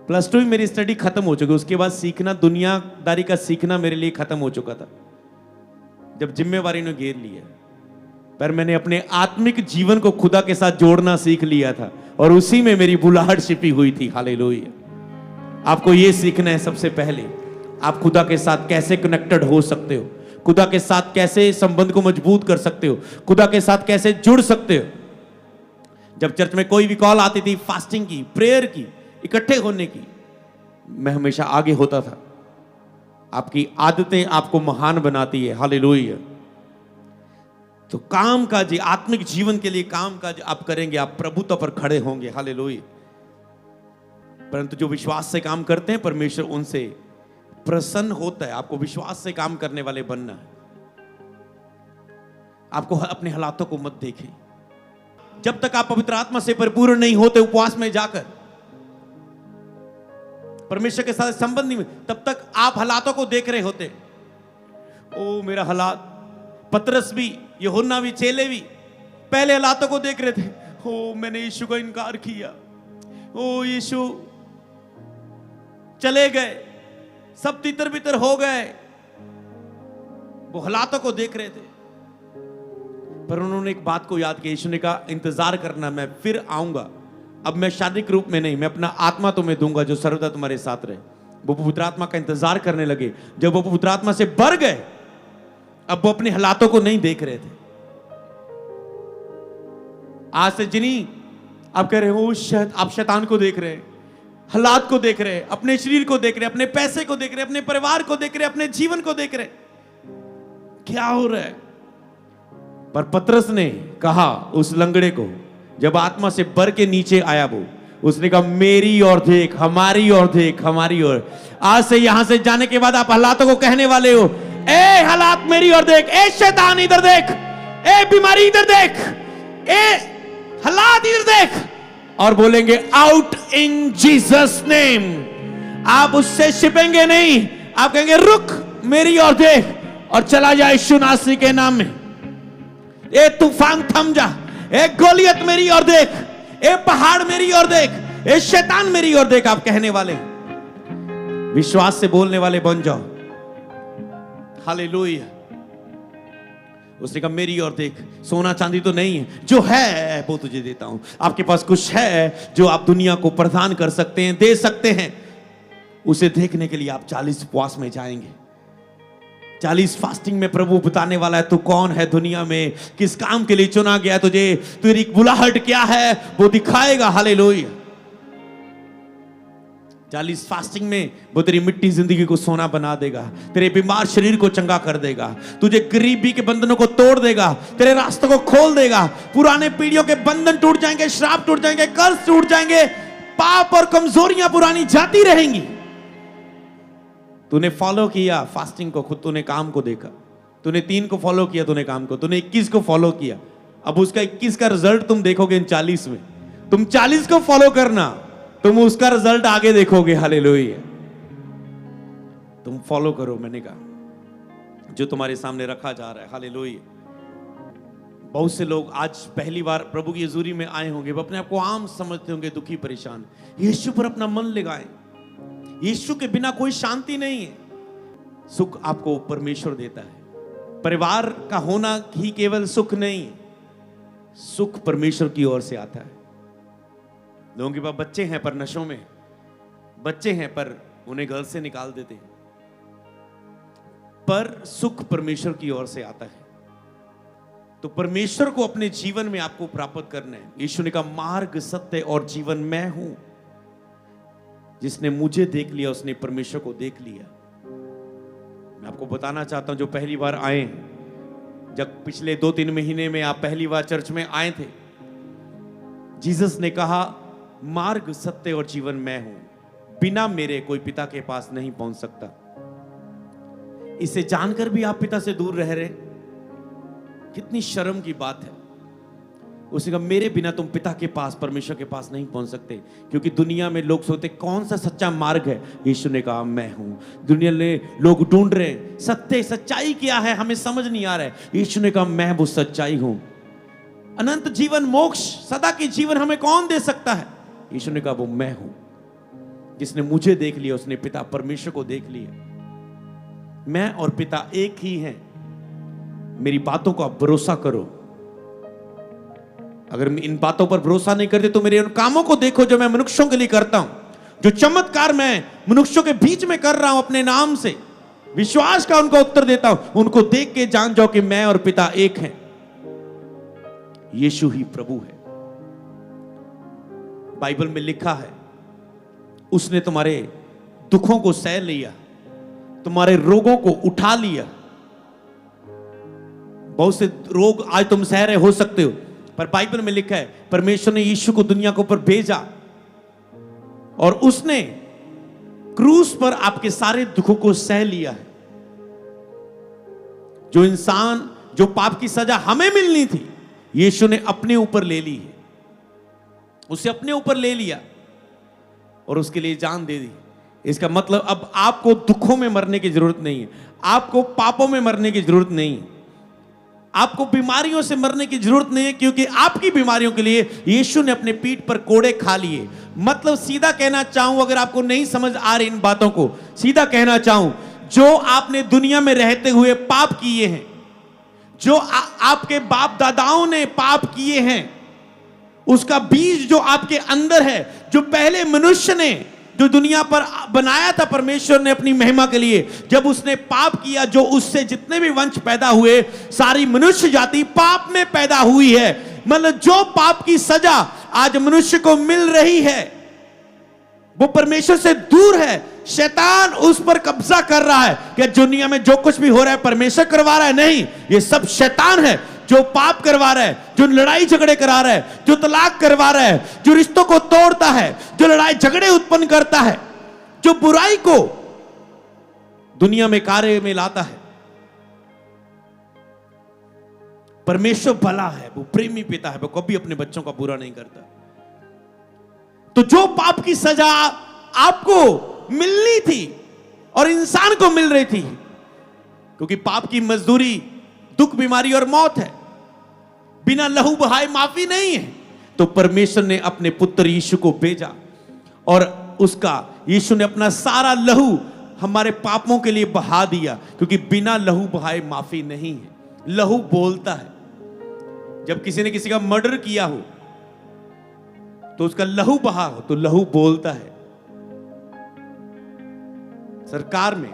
+2 में मेरी स्टडी खत्म हो चुकी, उसके बाद सीखना, दुनियादारी का सीखना मेरे लिए खत्म हो चुका था जब जिम्मेवारी ने घेर लिया। पर मैंने अपने आत्मिक जीवन को खुदा के साथ जोड़ना सीख लिया था और उसी में मेरी बुलाहट छिपी हुई थी। हालेलुया। आपको यह सीखना है सबसे पहले, आप खुदा के साथ कैसे कनेक्टेड हो सकते हो, खुदा के साथ कैसे संबंध को मजबूत कर सकते हो, खुदा के साथ कैसे जुड़ सकते हो। जब चर्च में कोई भी कॉल आती थी फास्टिंग की, प्रेयर की, इकट्ठे होने की, मैं हमेशा आगे होता था। आपकी आदतें आपको महान बनाती है। हालेलुया। तो काम काज, आत्मिक जीवन के लिए काम काज आप करेंगे, आप प्रभुता पर खड़े होंगे। हालेलुया। परंतु जो विश्वास से काम करते हैं, परमेश्वर उनसे प्रसन्न होता है। आपको विश्वास से काम करने वाले बनना है। आपको अपने हालातों को मत देखें। जब तक आप पवित्र आत्मा से परिपूर्ण नहीं होते, उपवास में जाकर परमेश्वर के साथ संबंध नहीं, तब तक आप हालातों को देख रहे होते। ओ मेरा हालात। पतरस भी, यूहन्ना भी, चेले भी पहले हालातों को देख रहे थे। ओ मैंने यीशु का इनकार किया, ओ यीशु चले गए, सब तितर बितर हो गए। वो हालातों को देख रहे थे, पर उन्होंने एक बात को याद किया। यीशु ने कहा, इंतजार करना, मैं फिर आऊंगा। अब मैं शारीरिक रूप में नहीं, मैं अपना आत्मा तुम्हें दूंगा जो सर्वदा तुम्हारे साथ रहे। वो पवित्र आत्मा का इंतजार करने लगे। जब वो पवित्र आत्मा से भर गए, अब वो अपने हालातों को नहीं देख रहे थे। आज से जिन्हीं आप कह रहे हो, शायद आप शैतान को देख रहे हैं, हालात को देख रहे हैं, अपने शरीर को देख रहे हैं, अपने पैसे को देख रहे हैं, अपने परिवार को देख रहे हैं, अपने जीवन को देख रहे हैं, क्या हो रहा है। पर पतरस ने कहा उस लंगड़े को, जब आत्मा से भर के नीचे आया वो, उसने कहा मेरी ओर देख, हमारी ओर देख, हमारी ओर। आज से यहां से जाने के बाद आप हालातों को कहने वाले हो, ए हालात मेरी ओर देख, ए शैतान इधर देख, ए बीमारी इधर देख, ए हालात इधर देख, और बोलेंगे आउट इन जीसस नेम। आप उससे छिपेंगे नहीं, आप कहेंगे रुक, मेरी ओर देख, और चला जाए यीशु नासरी के नाम में। ए तूफान थम जा, ए गोलियत मेरी ओर देख, ए पहाड़ मेरी ओर देख, ए शैतान मेरी ओर देख। आप कहने वाले, विश्वास से बोलने वाले बन जाओ। हालेलुया। उसने कहा मेरी ओर देख, सोना चांदी तो नहीं है, जो है वो तुझे देता हूं। आपके पास कुछ है जो आप दुनिया को प्रदान कर सकते हैं, दे सकते हैं। उसे देखने के लिए आप 40 उपवास में जाएंगे। 40 फास्टिंग में प्रभु बताने वाला है तू कौन है दुनिया में, किस काम के लिए चुना गया तुझे, तेरी बुलाहट क्या है वो दिखाएगा। हालेलुया। 40 फास्टिंग में वो तेरी मिट्टी जिंदगी को सोना बना देगा, तेरे बीमार शरीर को चंगा कर देगा, तुझे गरीबी के बंधनों को तोड़ देगा, तेरे रास्तों को खोल देगा, पुराने पीढ़ियों के बंधन टूट जाएंगे, श्राप टूट जाएंगे, कर्ज टूट जाएंगे, पाप और कमजोरियां पुरानी जाती रहेंगी। तूने फॉलो किया फास्टिंग को, खुद तूने काम को देखा। तूने 3 को फॉलो किया, तूने काम को, तूने 21 को फॉलो किया। अब उसका 21 का रिजल्ट तुम देखोगे इन 40 में। तुम 40 को फॉलो करना, तुम उसका रिजल्ट आगे देखोगे। हालेलुया। तुम फॉलो करो, मैंने कहा, जो तुम्हारे सामने रखा जा रहा है। हालेलुया। बहुत से लोग आज पहली बार प्रभु की हजूरी में आए होंगे, वो अपने आप को आम समझते होंगे, दुखी परेशान। यीशु पर अपना मन लगाएं। यीशु के बिना कोई शांति नहीं है। सुख आपको परमेश्वर देता है। परिवार का होना ही केवल सुख नहीं है, सुख परमेश्वर की ओर से आता है। लोगों के पास बच्चे हैं पर नशों में, बच्चे हैं पर उन्हें घर से निकाल देते हैं, पर सुख परमेश्वर की ओर से आता है। तो परमेश्वर को अपने जीवन में आपको प्राप्त करना है। यीशु ने कहा मार्ग, सत्य और जीवन मैं हूं। जिसने मुझे देख लिया उसने परमेश्वर को देख लिया। मैं आपको बताना चाहता हूं, जो पहली बार आए, जब पिछले 2-3 महीने में आप पहली बार चर्च में आए थे, जीसस ने कहा मार्ग, सत्य और जीवन मैं हूं, बिना मेरे कोई पिता के पास नहीं पहुंच सकता। इसे जानकर भी आप पिता से दूर रह रहे, कितनी शर्म की बात है। उसने कहा मेरे बिना तुम पिता के पास, परमेश्वर के पास नहीं पहुंच सकते, क्योंकि दुनिया में लोग सोचते कौन सा सच्चा मार्ग है। यीशु ने कहा मैं हूं। दुनिया में लोग ढूंढ रहे हैं सत्य, सच्चाई क्या है, हमें समझ नहीं आ रहा है। यीशु ने कहा मैं वो सच्चाई हूं। अनंत जीवन, मोक्ष, सदा की जीवन हमें कौन दे सकता है? यीशु ने कहा वो मैं हूं। जिसने मुझे देख लिया उसने पिता परमेश्वर को देख लिया। मैं और पिता एक ही हैं। मेरी बातों को आप भरोसा करो। अगर इन बातों पर भरोसा नहीं करते तो मेरे उन कामों को देखो जो मैं मनुष्यों के लिए करता हूं, जो चमत्कार मैं मनुष्यों के बीच में कर रहा हूं अपने नाम से, विश्वास का उनको उत्तर देता हूं। उनको देख के जान जाओ कि मैं और पिता एक हैं। यीशु ही प्रभु है। बाइबल में लिखा है उसने तुम्हारे दुखों को सह लिया, तुम्हारे रोगों को उठा लिया। बहुत से रोग आज तुम सह रहे हो सकते हो, पर बाइबल में लिखा है परमेश्वर ने यीशु को दुनिया के ऊपर भेजा और उसने क्रूस पर आपके सारे दुखों को सह लिया है। जो इंसान, जो पाप की सजा हमें मिलनी थी, यीशु ने अपने ऊपर ले ली है। उसे अपने ऊपर ले लिया और उसके लिए जान दे दी। इसका मतलब अब आपको दुखों में मरने की जरूरत नहीं है, आपको पापों में मरने की जरूरत नहीं है, आपको बीमारियों से मरने की जरूरत नहीं है, क्योंकि आपकी बीमारियों के लिए यीशु ने अपने पीठ पर कोड़े खा लिए। मतलब सीधा कहना चाहूं, अगर आपको नहीं समझ आ रही इन बातों को, सीधा कहना चाहूं, जो आपने दुनिया में रहते हुए पाप किए हैं, जो आपके बाप दादाओं ने पाप किए हैं, उसका बीज जो आपके अंदर है, जो पहले मनुष्य ने जो दुनिया पर बनाया था परमेश्वर ने अपनी महिमा के लिए, जब उसने पाप किया, जो उससे जितने भी वंश पैदा हुए, सारी मनुष्य जाति पाप में पैदा हुई है। मतलब जो पाप की सजा आज मनुष्य को मिल रही है वो परमेश्वर से दूर है। शैतान उस पर कब्जा कर रहा है कि दुनिया में जो कुछ भी हो रहा है परमेश्वर करवा रहा है। नहीं, ये सब शैतान है जो पाप करवा रहा है, जो लड़ाई झगड़े करा रहा है, जो तलाक करवा रहा है, जो रिश्तों को तोड़ता है, जो लड़ाई झगड़े उत्पन्न करता है, जो बुराई को दुनिया में कार्य में लाता है। परमेश्वर भला है, वो प्रेमी पिता है, वो कभी अपने बच्चों का बुरा नहीं करता। तो जो पाप की सजा आपको मिलनी थी और इंसान को मिल रही थी, क्योंकि पाप की मजदूरी दुख, बीमारी और मौत है, बिना लहू बहाए माफी नहीं है, तो परमेश्वर ने अपने पुत्र यीशु को भेजा और उसका यीशु ने अपना सारा लहू हमारे पापों के लिए बहा दिया, क्योंकि बिना लहू बहाए माफी नहीं है। लहू बोलता है। जब किसी ने किसी का मर्डर किया हो तो उसका लहू बहा हो तो लहू बोलता है। सरकार में,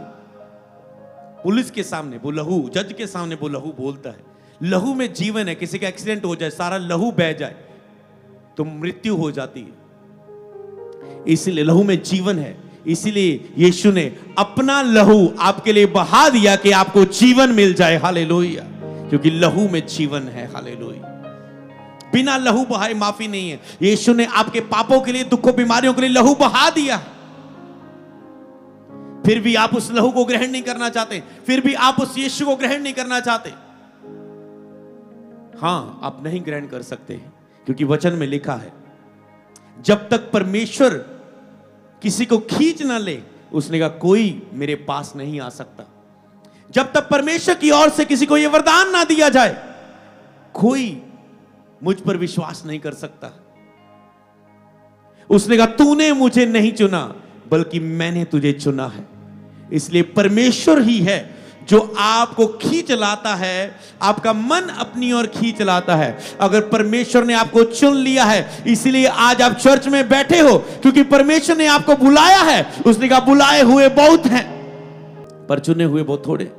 पुलिस के सामने वो लहू, जज के सामने वो लहू बोलता है। लहू में जीवन है। किसी का एक्सीडेंट हो जाए, सारा लहू बह जाए तो मृत्यु हो जाती है। इसलिए लहू में जीवन है। इसीलिए यीशु ने अपना लहू आपके लिए बहा दिया कि आपको जीवन मिल जाए। हालेलुया। क्योंकि लहू में जीवन है। हालेलुया। बिना लहू बहाए माफी नहीं है। यीशु ने आपके पापों के लिए, दुखों बीमारियों के लिए लहू बहा दिया। फिर भी आप उस लहू को ग्रहण नहीं करना चाहते, फिर भी आप उस यीशु को ग्रहण नहीं करना चाहते। हां, आप नहीं ग्रहण कर सकते, क्योंकि वचन में लिखा है, जब तक परमेश्वर किसी को खींच ना ले, उसने कहा कोई मेरे पास नहीं आ सकता। जब तक परमेश्वर की ओर से किसी को यह वरदान ना दिया जाए, कोई मुझ पर विश्वास नहीं कर सकता। उसने कहा तूने मुझे नहीं चुना, बल्कि मैंने तुझे चुना है। इसलिए परमेश्वर ही है जो आपको खींच लाता है, आपका मन अपनी ओर खींच लाता है। अगर परमेश्वर ने आपको चुन लिया है, इसलिए आज आप चर्च में बैठे हो, क्योंकि परमेश्वर ने आपको बुलाया है। उसने कहा बुलाए हुए बहुत हैं, पर चुने हुए बहुत थोड़े।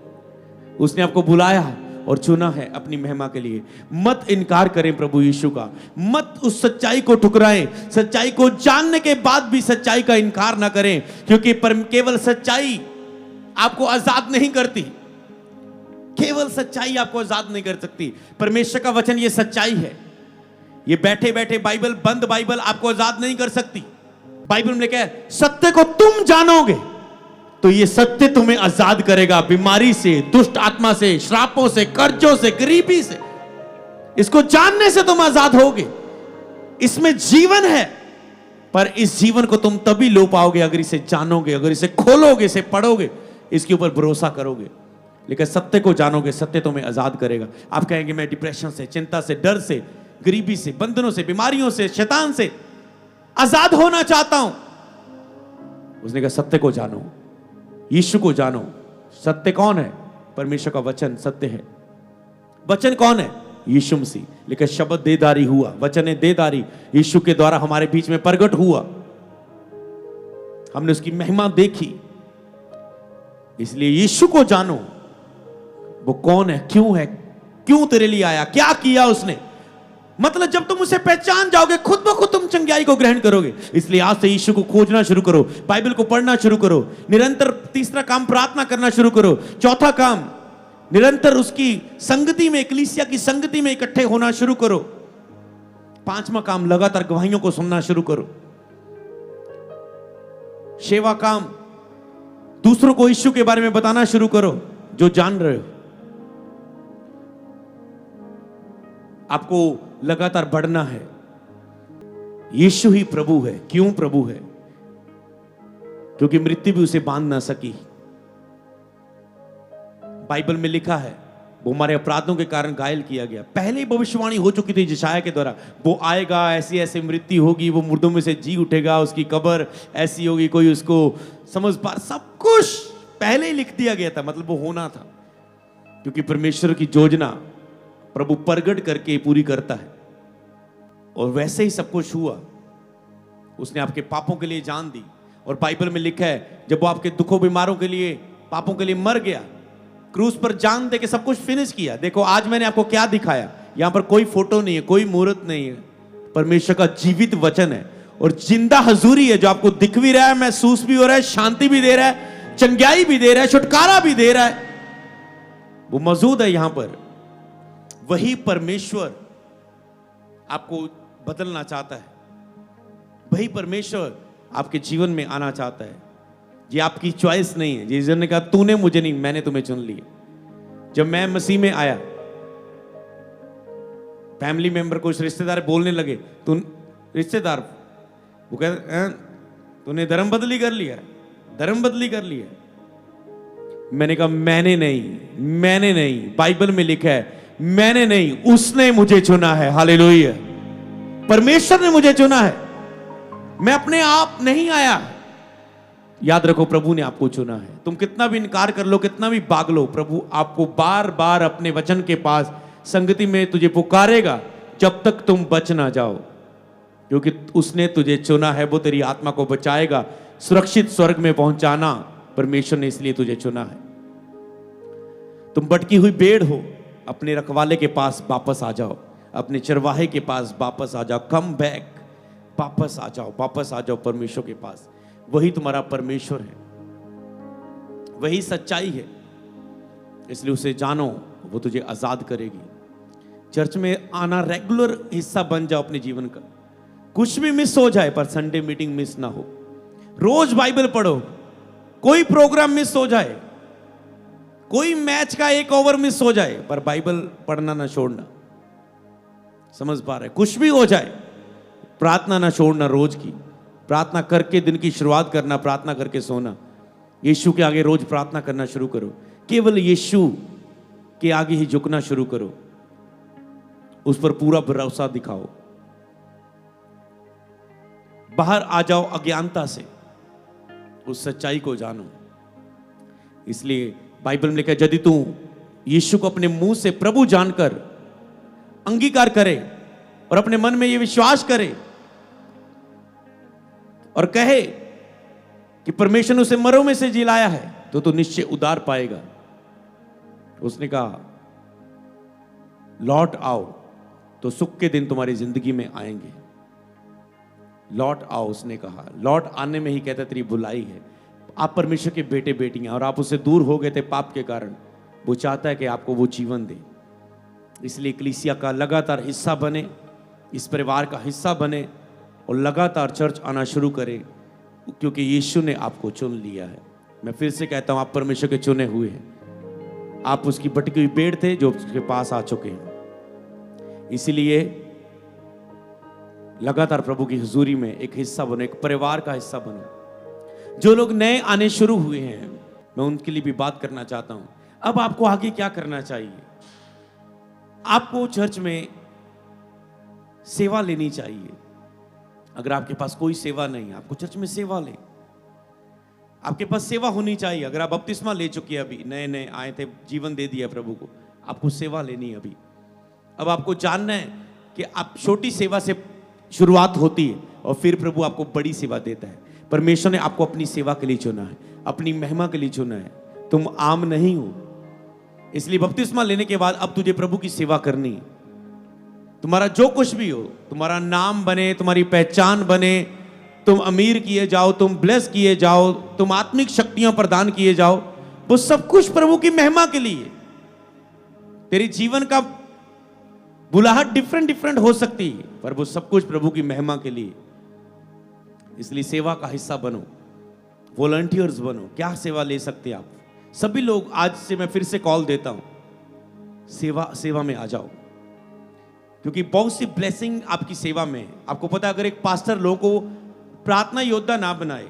उसने आपको बुलाया और चुना है अपनी महिमा के लिए। मत इनकार करें प्रभु यीशु का, मत उस सच्चाई को ठुकराएं। सच्चाई को जानने के बाद भी सच्चाई का इनकार ना करें, क्योंकि केवल सच्चाई आपको आजाद नहीं करती। केवल सच्चाई आपको आजाद नहीं कर सकती। परमेश्वर का वचन ये सच्चाई है। ये बैठे बैठे बाइबल, बंद बाइबल आपको आजाद नहीं कर सकती। बाइबल में लिखा है सत्य को तुम जानोगे तो ये सत्य तुम्हें आजाद करेगा, बीमारी से, दुष्ट आत्मा से, श्रापों से, कर्जों से, गरीबी से। इसको जानने से तुम आजाद होगे। इसमें जीवन है, पर इस जीवन को तुम तभी लो पाओगे अगर इसे जानोगे, अगर इसे खोलोगे, इसे पढ़ोगे, इसके ऊपर भरोसा करोगे। लेकिन सत्य को जानोगे, सत्य तुम्हें आजाद करेगा। आप कहेंगे मैं डिप्रेशन से, चिंता से, डर से, गरीबी से, बंधनों से, बीमारियों से, शैतान से आजाद होना चाहता हूं। उसने कहा सत्य को जानो, यीशु को जानो। सत्य कौन है? परमेश्वर का वचन सत्य है। वचन कौन है? यीशु मसीह। लेकिन शब्द देदारी हुआ, वचन देदारी यीशु के द्वारा हमारे बीच में प्रकट हुआ। हमने उसकी महिमा देखी। इसलिए यीशु को जानो, वो कौन है, क्यों है, क्यों तेरे लिए आया, क्या किया उसने। मतलब जब तुम उसे पहचान जाओगे, खुद ब खुद तुम चंगाई को ग्रहण करोगे। इसलिए आज से यीशु को खोजना शुरू करो, बाइबल को पढ़ना शुरू करो, निरंतर। तीसरा काम, प्रार्थना करना शुरू करो। चौथा काम, निरंतर उसकी संगति में, एकलीसिया की संगति में इकट्ठे होना शुरू करो। पांचवा काम, लगातार गवाहियों को सुनना शुरू करो। सेवा काम, दूसरों को यीशु के बारे में बताना शुरू करो जो जान रहे हो। आपको लगातार बढ़ना है। यीशु ही प्रभु है। क्यों प्रभु है? क्योंकि मृत्यु भी उसे बांध ना सकी। बाइबल में लिखा है वो हमारे अपराधों के कारण घायल किया गया। पहले ही भविष्यवाणी हो चुकी थी यशायाह के द्वारा, वो आएगा, ऐसी ऐसी मृत्यु होगी, वो मुर्दों में से जी उठेगा, उसकी कब्र ऐसी होगी, कोई उसको समझ पा। सब कुछ पहले ही लिख दिया गया था। मतलब वो होना था, क्योंकि परमेश्वर की योजना प्रभु प्रगट करके पूरी करता है। और वैसे ही सब कुछ हुआ। उसने आपके पापों के लिए जान दी। और बाइबल में लिखा है जब वो आपके दुखों बीमारों के लिए, पापों के लिए मर गया, क्रूस पर जान दे के सब कुछ फिनिश किया। देखो आज मैंने आपको क्या दिखाया। यहां पर कोई फोटो नहीं है, कोई मूर्त नहीं है, परमेश्वर का जीवित वचन है और जिंदा हजूरी है, जो आपको दिख भी रहा है, महसूस भी हो रहा है, शांति भी दे रहा है, चंगाई भी दे रहा है, छुटकारा भी दे रहा है। वो मौजूद है यहां पर। वही परमेश्वर आपको बदलना चाहता है। वही परमेश्वर आपके जीवन में आना चाहता है। ये आपकी चॉइस नहीं है। जीसस ने कहा तूने मुझे नहीं, मैंने तुम्हें चुन लिया। जब मैं मसीह में आया, फैमिली मेंबर, कुछ रिश्तेदार बोलने लगे, तू रिश्तेदार, वो कहते तूने धर्म बदली कर लिया, धर्म बदली कर लिया। मैंने कहा मैंने नहीं, बाइबल में लिखा है मैंने नहीं, उसने मुझे चुना है। हालेलुया। परमेश्वर ने मुझे चुना है। मैं अपने आप नहीं आया, याद रखो, प्रभु ने आपको चुना है। तुम कितना भी इनकार कर लो, कितना भी भाग लो, प्रभु आपको बार बार अपने वचन के पास संगति में तुझे पुकारेगा जब तक तुम बच ना जाओ, क्योंकि उसने तुझे चुना है। वो तेरी आत्मा को बचाएगा, सुरक्षित स्वर्ग में पहुंचाना परमेश्वर ने इसलिए तुझे चुना है। तुम भटकी हुई भेड़ हो, अपने रखवाले के पास वापस आ जाओ, अपने चरवाहे के पास वापस आ जाओ। कम बैक, वापस आ जाओ, वापस आ जाओ परमेश्वर के पास। वही तुम्हारा परमेश्वर है, वही सच्चाई है, इसलिए उसे जानो, वो तुझे आजाद करेगी। चर्च में आना रेगुलर हिस्सा बन जाओ अपने जीवन का। कुछ भी मिस हो जाए पर संडे मीटिंग मिस ना हो। रोज बाइबल पढ़ो, कोई प्रोग्राम मिस हो जाए, कोई मैच का एक ओवर मिस हो जाए, पर बाइबल पढ़ना ना छोड़ना। समझ पा रहे? कुछ भी हो जाए, प्रार्थना ना छोड़ना। रोज की प्रार्थना करके दिन की शुरुआत करना, प्रार्थना करके सोना। यीशु के आगे रोज प्रार्थना करना शुरू करो, केवल यीशु के आगे ही झुकना शुरू करो, उस पर पूरा भरोसा दिखाओ। बाहर आ जाओ अज्ञानता से, उस सच्चाई को जानो। इसलिए बाइबल में लिखा है, यदि तू यीशु को अपने मुंह से प्रभु जानकर अंगीकार करे और अपने मन में यह विश्वास करे और कहे कि परमेश्वर ने उसे मरों में से जिलाया है, तो तू निश्चय उद्धार पाएगा। उसने कहा लौट आओ तो सुख के दिन तुम्हारी जिंदगी में आएंगे। लौट आओ, उसने कहा। लौट आने में ही कहता तेरी बुलाई है। आप परमेश्वर के बेटे बेटियां, और आप उससे दूर हो गए थे पाप के कारण। वो चाहता है कि आपको वो जीवन दे। इसलिए कलीसिया का लगातार हिस्सा बने, इस परिवार का हिस्सा बने और लगातार चर्च आना शुरू करें, क्योंकि यीशु ने आपको चुन लिया है। मैं फिर से कहता हूं, आप परमेश्वर के चुने हुए हैं। आप उसकी भटकी हुई भेड़ थे जो उसके पास आ चुके हैं। इसीलिए लगातार प्रभु की हुजूरी में एक हिस्सा बनो, एक परिवार का हिस्सा बनो। जो लोग नए आने शुरू हुए हैं, मैं उनके लिए भी बात करना चाहता हूं। अब आपको आगे क्या करना चाहिए? आपको चर्च में सेवा लेनी चाहिए। अगर आपके पास कोई सेवा नहीं, आपको चर्च में सेवा ले। आपके पास सेवा होनी चाहिए। अगर आप बपतिस्मा ले चुके हैं, अभी नए नए आए थे, जीवन दे दिया प्रभु को, आपको सेवा लेनी है अभी। अब आपको जानना है कि आप छोटी सेवा से शुरुआत होती है और फिर प्रभु आपको बड़ी सेवा देता है। परमेश्वर ने आपको अपनी सेवा के लिए चुना है, अपनी महिमा के लिए चुना है। तुम आम नहीं हो, इसलिए बपतिस्मा लेने के बाद अब तुझे प्रभु की सेवा करनी है। तुम्हारा जो कुछ भी हो, तुम्हारा नाम बने, तुम्हारी पहचान बने, तुम अमीर किए जाओ, तुम ब्लेस किए जाओ, तुम आत्मिक शक्तियां प्रदान किए जाओ, वो सब कुछ प्रभु की महिमा के लिए। तेरे जीवन का बुलाहट डिफरेंट डिफरेंट हो सकती है, पर वो सब कुछ प्रभु की महिमा के लिए। इसलिए सेवा का हिस्सा बनो, वॉलंटियर्स बनो। क्या सेवा ले सकते हैं आप? सभी लोग, आज से मैं फिर से कॉल देता हूं, सेवा में आ जाओ, क्योंकि बहुत सी ब्लेसिंग आपकी सेवा में है। आपको पता है, अगर एक पास्टर लोगों को प्रार्थना योद्धा ना बनाए,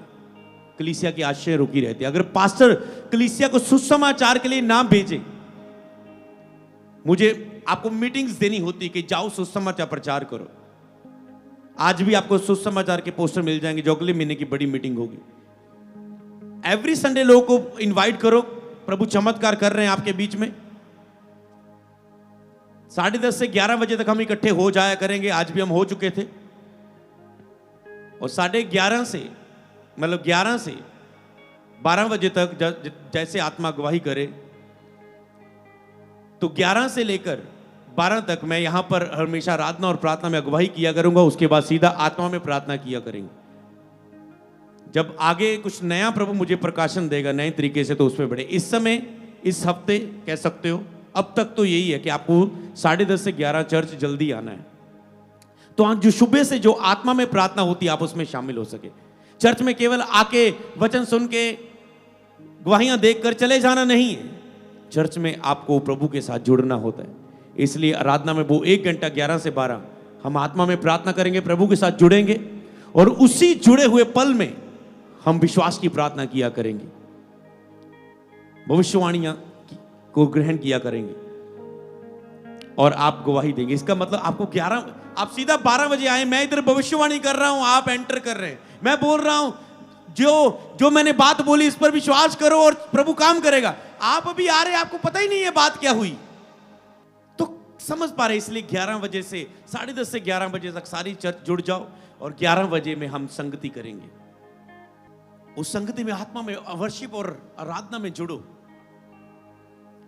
कलीसिया की आशय रुकी रहती है। अगर पास्टर कलीसिया को सुसमाचार के लिए ना भेजे, मुझे आपको मीटिंग्स देनी होती कि जाओ सुसमाचार प्रचार करो। आज भी आपको सुसमाचार के पोस्टर मिल जाएंगे, जो अगले महीने की बड़ी मीटिंग होगी। एवरी संडे लोगों को इनवाइट करो, प्रभु चमत्कार कर रहे हैं आपके बीच में। 10:30 से 11 बजे तक हम इकट्ठे हो जाया करेंगे। आज भी हम हो चुके थे। और 11:30 से, मतलब 11 से 12 बजे तक जैसे आत्मा गवाही करे, तो 11 से लेकर 12 तक मैं यहां पर हमेशा आराधना और प्रार्थना में अगुवाई किया करूंगा। उसके बाद सीधा आत्मा में प्रार्थना किया करेंगे। जब आगे कुछ नया प्रभु मुझे प्रकाशन देगा नए तरीके से, तो उसमें बढ़े। इस समय, इस हफ्ते कह सकते हो, अब तक तो यही है कि आपको 10:30 से 11 चर्च जल्दी आना है। तो आज जो सुबह से जो आत्मा में प्रार्थना होती है, आप उसमें शामिल हो सके। चर्च में केवल आके वचन सुन के गवाहियां देखकर चले जाना नहीं है। चर्च में आपको प्रभु के साथ जुड़ना होता है। इसलिए आराधना में वो 1 घंटा 11 से 12 हम आत्मा में प्रार्थना करेंगे, प्रभु के साथ जुड़ेंगे, और उसी जुड़े हुए पल में हम विश्वास की प्रार्थना किया करेंगे, भविष्यवाणियां को ग्रहण किया करेंगे, और आप गवाही देंगे। इसका मतलब आपको 11, आप सीधा 12 बजे आए, मैं इधर भविष्यवाणी कर रहा हूं, आप एंटर कर रहे हैं। मैं बोल रहा हूं जो मैंने बात बोली इस पर विश्वास करो और प्रभु काम करेगा। आप अभी आ रहे, आपको पता ही नहीं है बात क्या हुई, तो समझ पा रहे। इसलिए 11 बजे से 10:30 से 11 बजे तक सारी चर्च जुड़ जाओ और 11 बजे में हम संगति करेंगे। उस संगति में आत्मा में वर्शिप और आराधना में जुड़ो।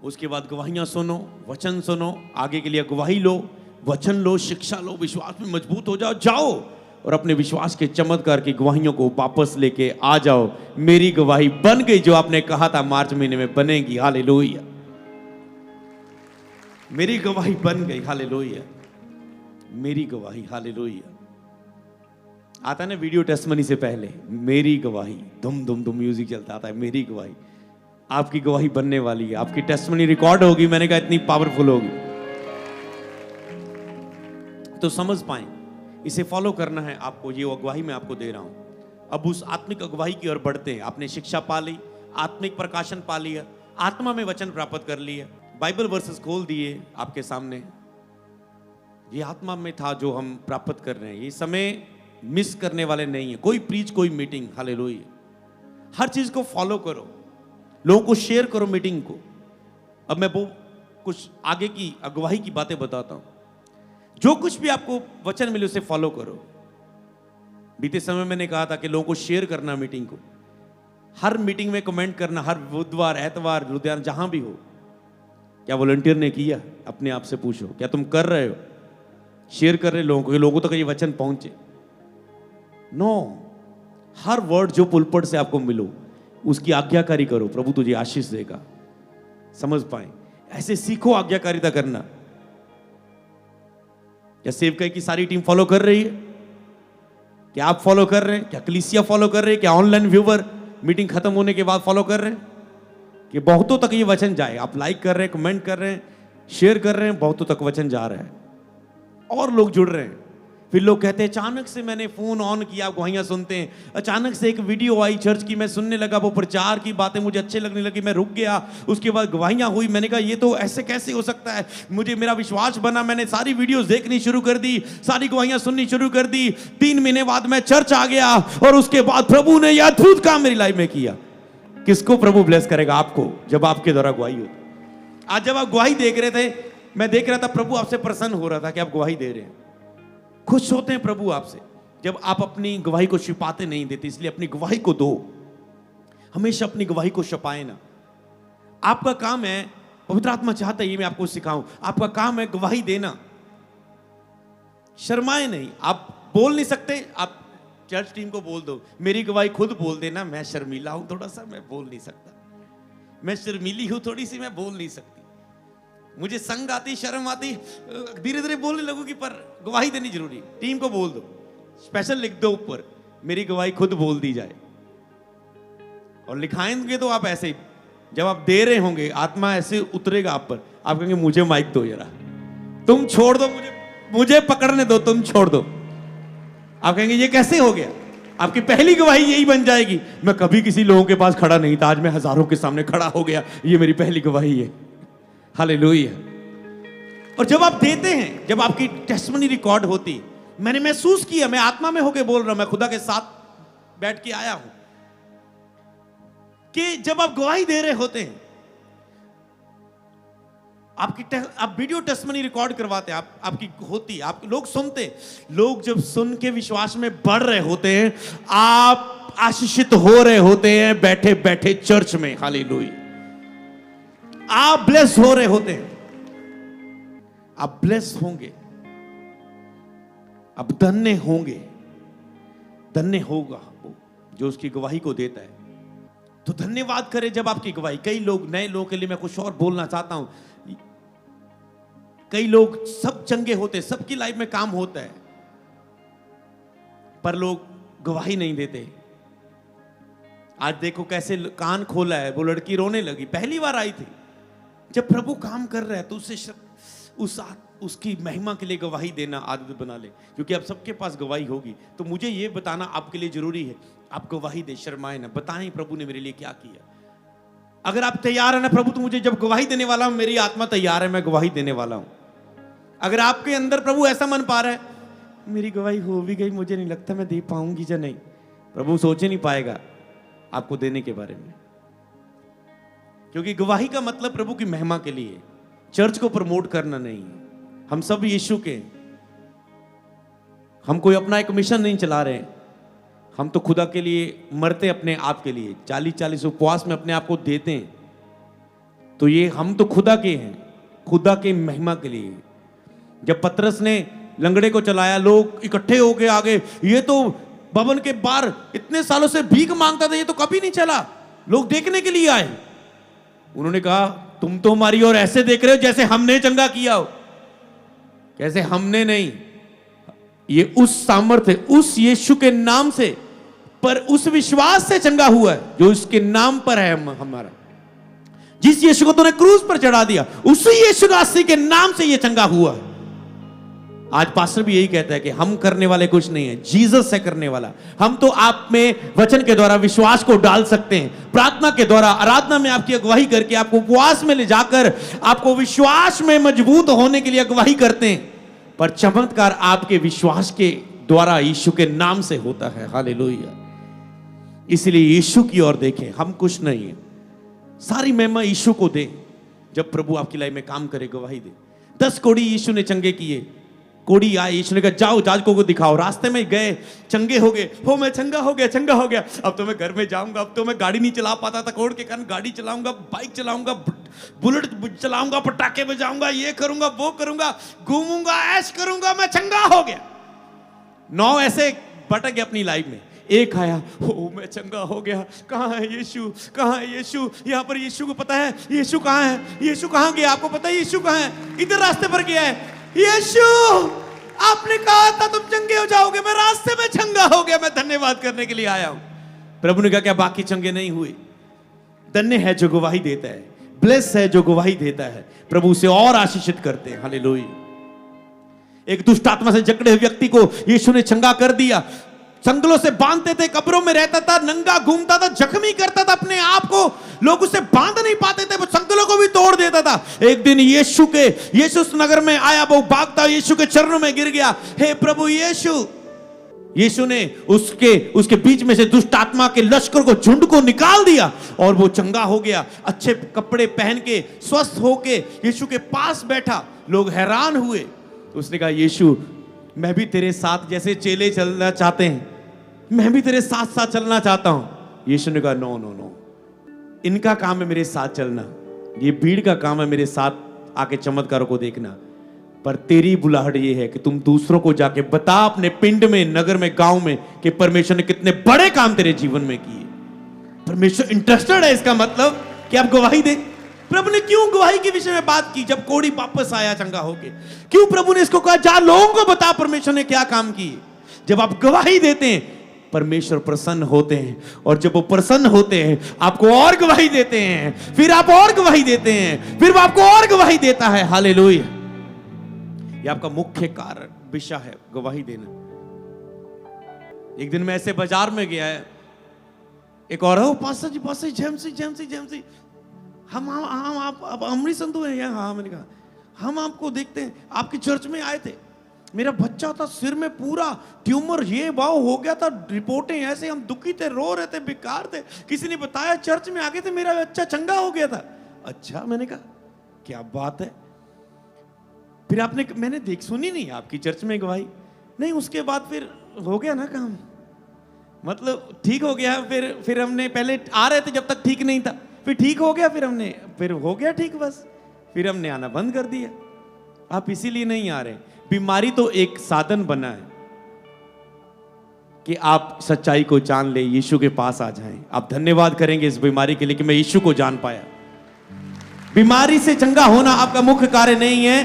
उसके बाद गवाहियां सुनो, वचन सुनो, आगे के लिए गवाही लो, वचन लो, शिक्षा लो, विश्वास में मजबूत हो जाओ और अपने विश्वास के चमत्कार की गवाहियों को वापस लेके आ जाओ। मेरी गवाही बन गई, जो आपने कहा था मार्च महीने में बनेगी। हालेलुया, मेरी गवाही बन गई। हालेलुया, मेरी गवाही। हालेलुया। आता है ना वीडियो टेस्टमनी से पहले, मेरी गवाही, धुम धुम धुम म्यूजिक चलता आता है, मेरी गवाही। आपकी गवाही बनने वाली है, आपकी टेस्टमनी रिकॉर्ड होगी। मैंने कहा इतनी पावरफुल होगी, तो समझ पाए। इसे फॉलो करना है आपको, ये अगवाही मैं आपको दे रहा हूं। अब उस आत्मिक अगवाही की ओर बढ़ते हैं। आपने शिक्षा पा ली, आत्मिक प्रकाशन पा लिया, आत्मा में वचन प्राप्त कर लिया, बाइबल वर्सेस खोल दिए आपके सामने। ये आत्मा में था जो हम प्राप्त कर रहे हैं। ये समय मिस करने वाले नहीं है, कोई प्रीच, कोई मीटिंग। हालेलुया। हर चीज को फॉलो करो, लोगों को शेयर करो मीटिंग को। अब मैं वो कुछ आगे की अगवाही की बातें बताता हूं। जो कुछ भी आपको वचन मिले उसे फॉलो करो। बीते समय मैंने कहा था कि लोगों को शेयर करना मीटिंग को, हर मीटिंग में कमेंट करना, हर बुधवार, एतवार, लुधियाना, जहां भी हो। क्या वॉलंटियर ने किया? अपने आप से पूछो, क्या तुम कर रहे हो? शेयर कर रहे लोगों तक ये वचन पहुंचे? नो, हर वर्ड जो पुलपट से आपको मिलो उसकी आज्ञाकारी करो, प्रभु तुझे आशीष देगा। समझ पाए? ऐसे सीखो आज्ञाकारिता करना। क्या सेवकाई की सारी टीम फॉलो कर रही है? क्या आप फॉलो कर रहे हैं? क्या कलीसिया फॉलो कर रहे हैं? क्या ऑनलाइन व्यूवर मीटिंग खत्म होने के बाद फॉलो कर रहे हैं? कि बहुतों तक ये वचन जाए। आप लाइक कर रहे हैं, कमेंट कर रहे हैं, शेयर कर रहे हैं, बहुतों तक वचन जा रहा है और लोग जुड़ रहे हैं। फिर लोग कहते हैं अचानक से मैंने फोन ऑन किया, गवाहियां सुनते हैं, अचानक से एक वीडियो आई चर्च की, मैं सुनने लगा, वो प्रचार की बातें मुझे अच्छे लगने लगी, मैं रुक गया। उसके बाद गवाहियां हुई, मैंने कहा ये तो ऐसे कैसे हो सकता है, मुझे मेरा विश्वास बना। मैंने सारी वीडियोस देखनी शुरू कर दी, सारी गवाहियां सुननी शुरू कर दी। 3 महीने बाद मैं चर्च आ गया और उसके बाद प्रभु ने यह अद्भुत काम मेरी लाइफ में किया। किसको प्रभु ब्लेस करेगा? आपको, जब आपके द्वारा गवाही हो। आज जब आप गवाही देख रहे थे, मैं देख रहा था प्रभु आपसे प्रसन्न हो रहा था कि आप गवाही दे रहे हैं। खुश होते हैं प्रभु आपसे जब आप अपनी गवाही को छिपाते नहीं देते। इसलिए अपनी गवाही को दो, हमेशा अपनी गवाही को छुपाए ना। आपका काम है, पवित्र आत्मा चाहता है ये मैं आपको सिखाऊं, आपका काम है गवाही देना। शर्माए नहीं। आप बोल नहीं सकते, आप चर्च टीम को बोल दो, मेरी गवाही खुद बोल देना। मैं शर्मीला हूं थोड़ा सा, मैं बोल नहीं सकता। मैं शर्मीली हूं थोड़ी सी, मैं बोल नहीं सकती। मुझे संग आती, शर्म आती, धीरे धीरे बोलने लगूंगी, पर गवाही देनी जरूरी। टीम को बोल दो, स्पेशल लिख दो ऊपर, मेरी गवाही खुद बोल दी जाए। और लिखाएंगे तो आप ऐसे ही, जब आप दे रहे होंगे आत्मा ऐसे उतरेगा आप पर, आप कहेंगे मुझे माइक दो जरा, तुम छोड़ दो, मुझे पकड़ने दो, तुम छोड़ दो। आप कहेंगे ये कैसे हो गया? आपकी पहली गवाही यही बन जाएगी, मैं कभी किसी लोगों के पास खड़ा नहीं था, आज मैं हजारों के सामने खड़ा हो गया, ये मेरी पहली गवाही है। हालेलुया। और जब आप देते हैं, जब आपकी टेस्टिमनी रिकॉर्ड होती, मैंने महसूस किया, मैं आत्मा में होकर बोल रहा हूं, मैं खुदा के साथ बैठ के आया हूं, कि जब आप गवाही दे रहे होते हैं, आप वीडियो टेस्टिमनी रिकॉर्ड करवाते हैं, आपकी होती, आप लोग सुनते, लोग जब सुन के विश्वास में बढ़ रहे होते हैं, आप आशीषित हो रहे होते हैं बैठे बैठे चर्च में। हालेलुया। आप ब्लेस हो रहे होते हैं, आप ब्लेस होंगे, आप धन्य होंगे, धन्य होगा वो जो उसकी गवाही को देता है। तो धन्यवाद करें जब आपकी गवाही। कई लोग, नए लोगों के लिए मैं कुछ और बोलना चाहता हूं। कई लोग सब चंगे होते, सबकी लाइफ में काम होता है, पर लोग गवाही नहीं देते। आज देखो कैसे कान खोला है, वो लड़की रोने लगी, पहली बार आई थी। जब प्रभु काम कर रहा है तो उसकी महिमा के लिए गवाही देना आदत बना ले, क्योंकि अब सबके पास गवाही होगी। तो मुझे ये बताना आपके लिए जरूरी है, आप गवाही दे, शर्माए ना, बताएं प्रभु ने मेरे लिए क्या किया। अगर आप तैयार है ना, प्रभु तो मुझे जब गवाही देने वाला हूं, मेरी आत्मा तैयार है, मैं गवाही देने वाला हूं। अगर आपके अंदर प्रभु ऐसा मन पा रहा है, मेरी गवाही हो भी गई, मुझे नहीं लगता मैं दे पाऊंगी या नहीं, प्रभु सोच ही नहीं पाएगा, आपको देने के बारे में, क्योंकि गवाही का मतलब प्रभु की महिमा के लिए, चर्च को प्रमोट करना नहीं है। हम सब यीशु के, हम कोई अपना एक मिशन नहीं चला रहे हैं, हम तो खुदा के लिए मरते अपने आप के लिए, 40-40 उपवास में अपने आप को देते हैं। तो ये हम तो खुदा के हैं, खुदा के महिमा के लिए। जब पतरस ने लंगड़े को चलाया, लोग इकट्ठे हो गए आगे, ये तो भवन के बाहर इतने सालों से भीख मांगता था, ये तो कभी नहीं चला, लोग देखने के लिए आए। उन्होंने कहा तुम तो हमारी ओर ऐसे देख रहे हो जैसे हमने चंगा किया हो। कैसे हमने नहीं, ये उस सामर्थ्य, उस यीशु के नाम से, पर उस विश्वास से चंगा हुआ है जो उसके नाम पर है हमारा। जिस यीशु को तूने क्रूस पर चढ़ा दिया, उसी यीशु मसीह के नाम से ये चंगा हुआ है। आज पास्टर भी यही कहता है कि हम करने वाले कुछ नहीं है, जीसस है करने वाला। हम तो आप में वचन के द्वारा विश्वास को डाल सकते हैं, प्रार्थना के द्वारा, आराधना में आपकी अगुवाई करके, आपको उपवास में ले जाकर आपको विश्वास में मजबूत होने के लिए अगुवाई करते हैं। पर चमत्कार आपके विश्वास के द्वारा यीशु के नाम से होता है। हालेलुया। इसलिए यीशु की ओर देखें, हम कुछ नहीं है, सारी महिमा यीशु को दे। जब प्रभु आपकी लाइफ में काम करे, गवाही दे। 10 कोढ़ी यीशु ने चंगे किए, कोढ़ी आए, यीशु ने कहा जाओ जाजकों को दिखाओ। रास्ते में गए, चंगे हो गए, हो मैं चंगा हो गया, चंगा हो गया, अब तो मैं घर में जाऊंगा, अब तो मैं गाड़ी नहीं चला पाता था, कोढ़ के कारण गाड़ी चलाऊंगा, बाइक चलाऊंगा, बुलेट चलाऊंगा, पटाखे बजाऊंगा, ये करूंगा, वो करूंगा, घूमूंगा, ऐश करूंगा, मैं चंगा हो गया। 9 ऐसे भटक गए अपनी लाइफ में। एक आया, हो मैं चंगा हो गया, कहाँ है यीशु, कहाँ है यीशु? यहाँ पर यीशु को पता है यीशु कहाँ है, यीशु कहाँ गया, आपको पता है यीशु कहाँ है? इधर रास्ते पर गया है। यीशु आपने कहा था तुम चंगे हो जाओगे, मैं रास्ते में चंगा हो गया, मैं धन्यवाद करने के लिए आया हूं। प्रभु ने कहा क्या बाकी चंगे नहीं हुए? धन्य है जो गवाही देता है, ब्लेस है जो गवाही देता है, प्रभु उसे और आशीषित करते हैं। हालेलुया। एक दुष्ट आत्मा से जकड़े हुए व्यक्ति को यीशु ने चंगा कर दिया। संगलों से बांधते थे, कब्रों में रहता था, नंगा घूमता था, जख्मी करता था अपने आप को, लोग उसे बांध नहीं पाते थे, वो संगलों को भी तोड़ देता था। एक दिन यीशु उस नगर में आया, वो भागता यीशु के चरणों में गिर गया, हे प्रभु यीशु। यीशु ने उसके बीच में से दुष्ट आत्मा के लश्कर को, झुंड को निकाल दिया और वो चंगा हो गया। अच्छे कपड़े पहन के, स्वस्थ होके यीशु के पास बैठा। लोग हैरान हुए। तो उसने कहा यीशु मैं भी तेरे साथ, जैसे चेले चलना चाहते हैं, मैं भी तेरे साथ साथ चलना चाहता हूं। यीशु ने कहा नो नो नो, इनका काम है मेरे साथ चलना, ये भीड़ का काम है मेरे साथ आके चमत्कारों को देखना, पर तेरी बुलाहट ये है कि तुम दूसरों को जाके बता अपने पिंड में, नगर में, गांव में कि परमेश्वर ने कितने बड़े काम तेरे जीवन में किए। परमेश्वर इंटरेस्टेड है, इसका मतलब कि आप गवाही दे। प्रभु ने क्यों गवाही के विषय में बात की? जब कोढ़ी वापस आया चंगा होके, क्यों प्रभु ने इसको कहा जा लोगों को बता परमेश्वर ने क्या काम किए? जब आप गवाही देते हैं परमेश्वर प्रसन्न होते हैं, और जब वो प्रसन्न होते हैं आपको और गवाही देते हैं, फिर आप और गवाही देते हैं, फिर वो आपको और गवाही देता है। हालेलुया। ये आपका मुख्य कारण विषय है, गवाही देना। एक दिन मैं ऐसे बाजार में गया है, एक और हो पास्टर जी जेमसी हम आप अमृत संधू है यहाँ? हाँ। मैंने कहा हम आपको देखते हैं, आपकी चर्च में आए थे, मेरा बच्चा था, सिर में पूरा ट्यूमर ये भाव हो गया था, रिपोर्टें ऐसे, हम दुखी थे, रो रहे थे, बेकार थे, किसी ने बताया, चर्च में आ गए थे, मेरा बच्चा चंगा हो गया था। अच्छा, मैंने कहा क्या बात है? फिर मैंने सुनी नहीं आपकी चर्च में गवाही? नहीं, उसके बाद फिर हो गया ना काम, मतलब ठीक हो गया। फिर हमने पहले आ रहे थे जब तक ठीक नहीं था, फिर ठीक हो गया, फिर हो गया ठीक, बस फिर हमने आना बंद कर दिया। आप इसीलिए नहीं आ रहे। बीमारी तो एक साधन बना है कि आप सच्चाई को जान ले, यीशु के पास आ जाएं। आप धन्यवाद करेंगे इस बीमारी के लिए कि मैं यीशु को जान पाया। बीमारी से चंगा होना आपका मुख्य कार्य नहीं है।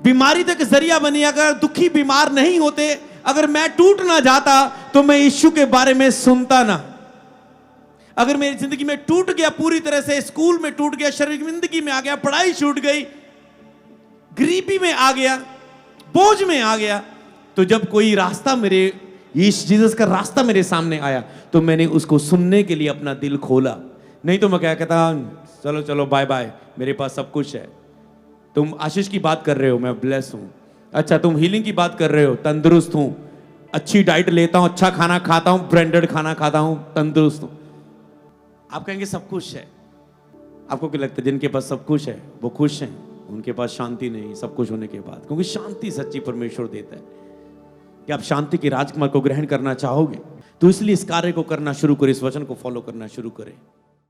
बीमारी तो एक जरिया बनी। अगर दुखी बीमार नहीं होते, अगर मैं टूट ना जाता तो मैं यीशु के बारे में सुनता ना। अगर मेरी जिंदगी में टूट गया पूरी तरह से, स्कूल में टूट गया, शरीर जिंदगी में आ गया, पढ़ाई छूट गई, गरीबी में आ गया, बोझ में आ गया, तो जब कोई रास्ता जीसस का रास्ता मेरे सामने आया तो मैंने उसको सुनने के लिए अपना दिल खोला। नहीं तो मैं क्या कहता, चलो चलो बाय बाय, मेरे पास सब कुछ है। तुम आशीष की बात कर रहे हो, मैं ब्लेस हूं। अच्छा, तुम हीलिंग की बात कर रहे हो, तंदुरुस्त हूं। अच्छी डाइट लेता हूं, अच्छा खाना खाता हूं, ब्रांडेड खाना खाता हूं, तंदुरुस्त हूं। आप कहेंगे सब कुछ है। आपको क्या लगता है जिनके पास सब कुछ है वो खुश हैं? उनके पास शांति नहीं, सब कुछ होने के बाद। क्योंकि शांति सच्ची परमेश्वर देता है। कि आप शांति के राजकुमार को ग्रहण करना चाहोगे तो इसलिए इस कार्य को करना शुरू करें, इस वचन को फॉलो करना शुरू करें।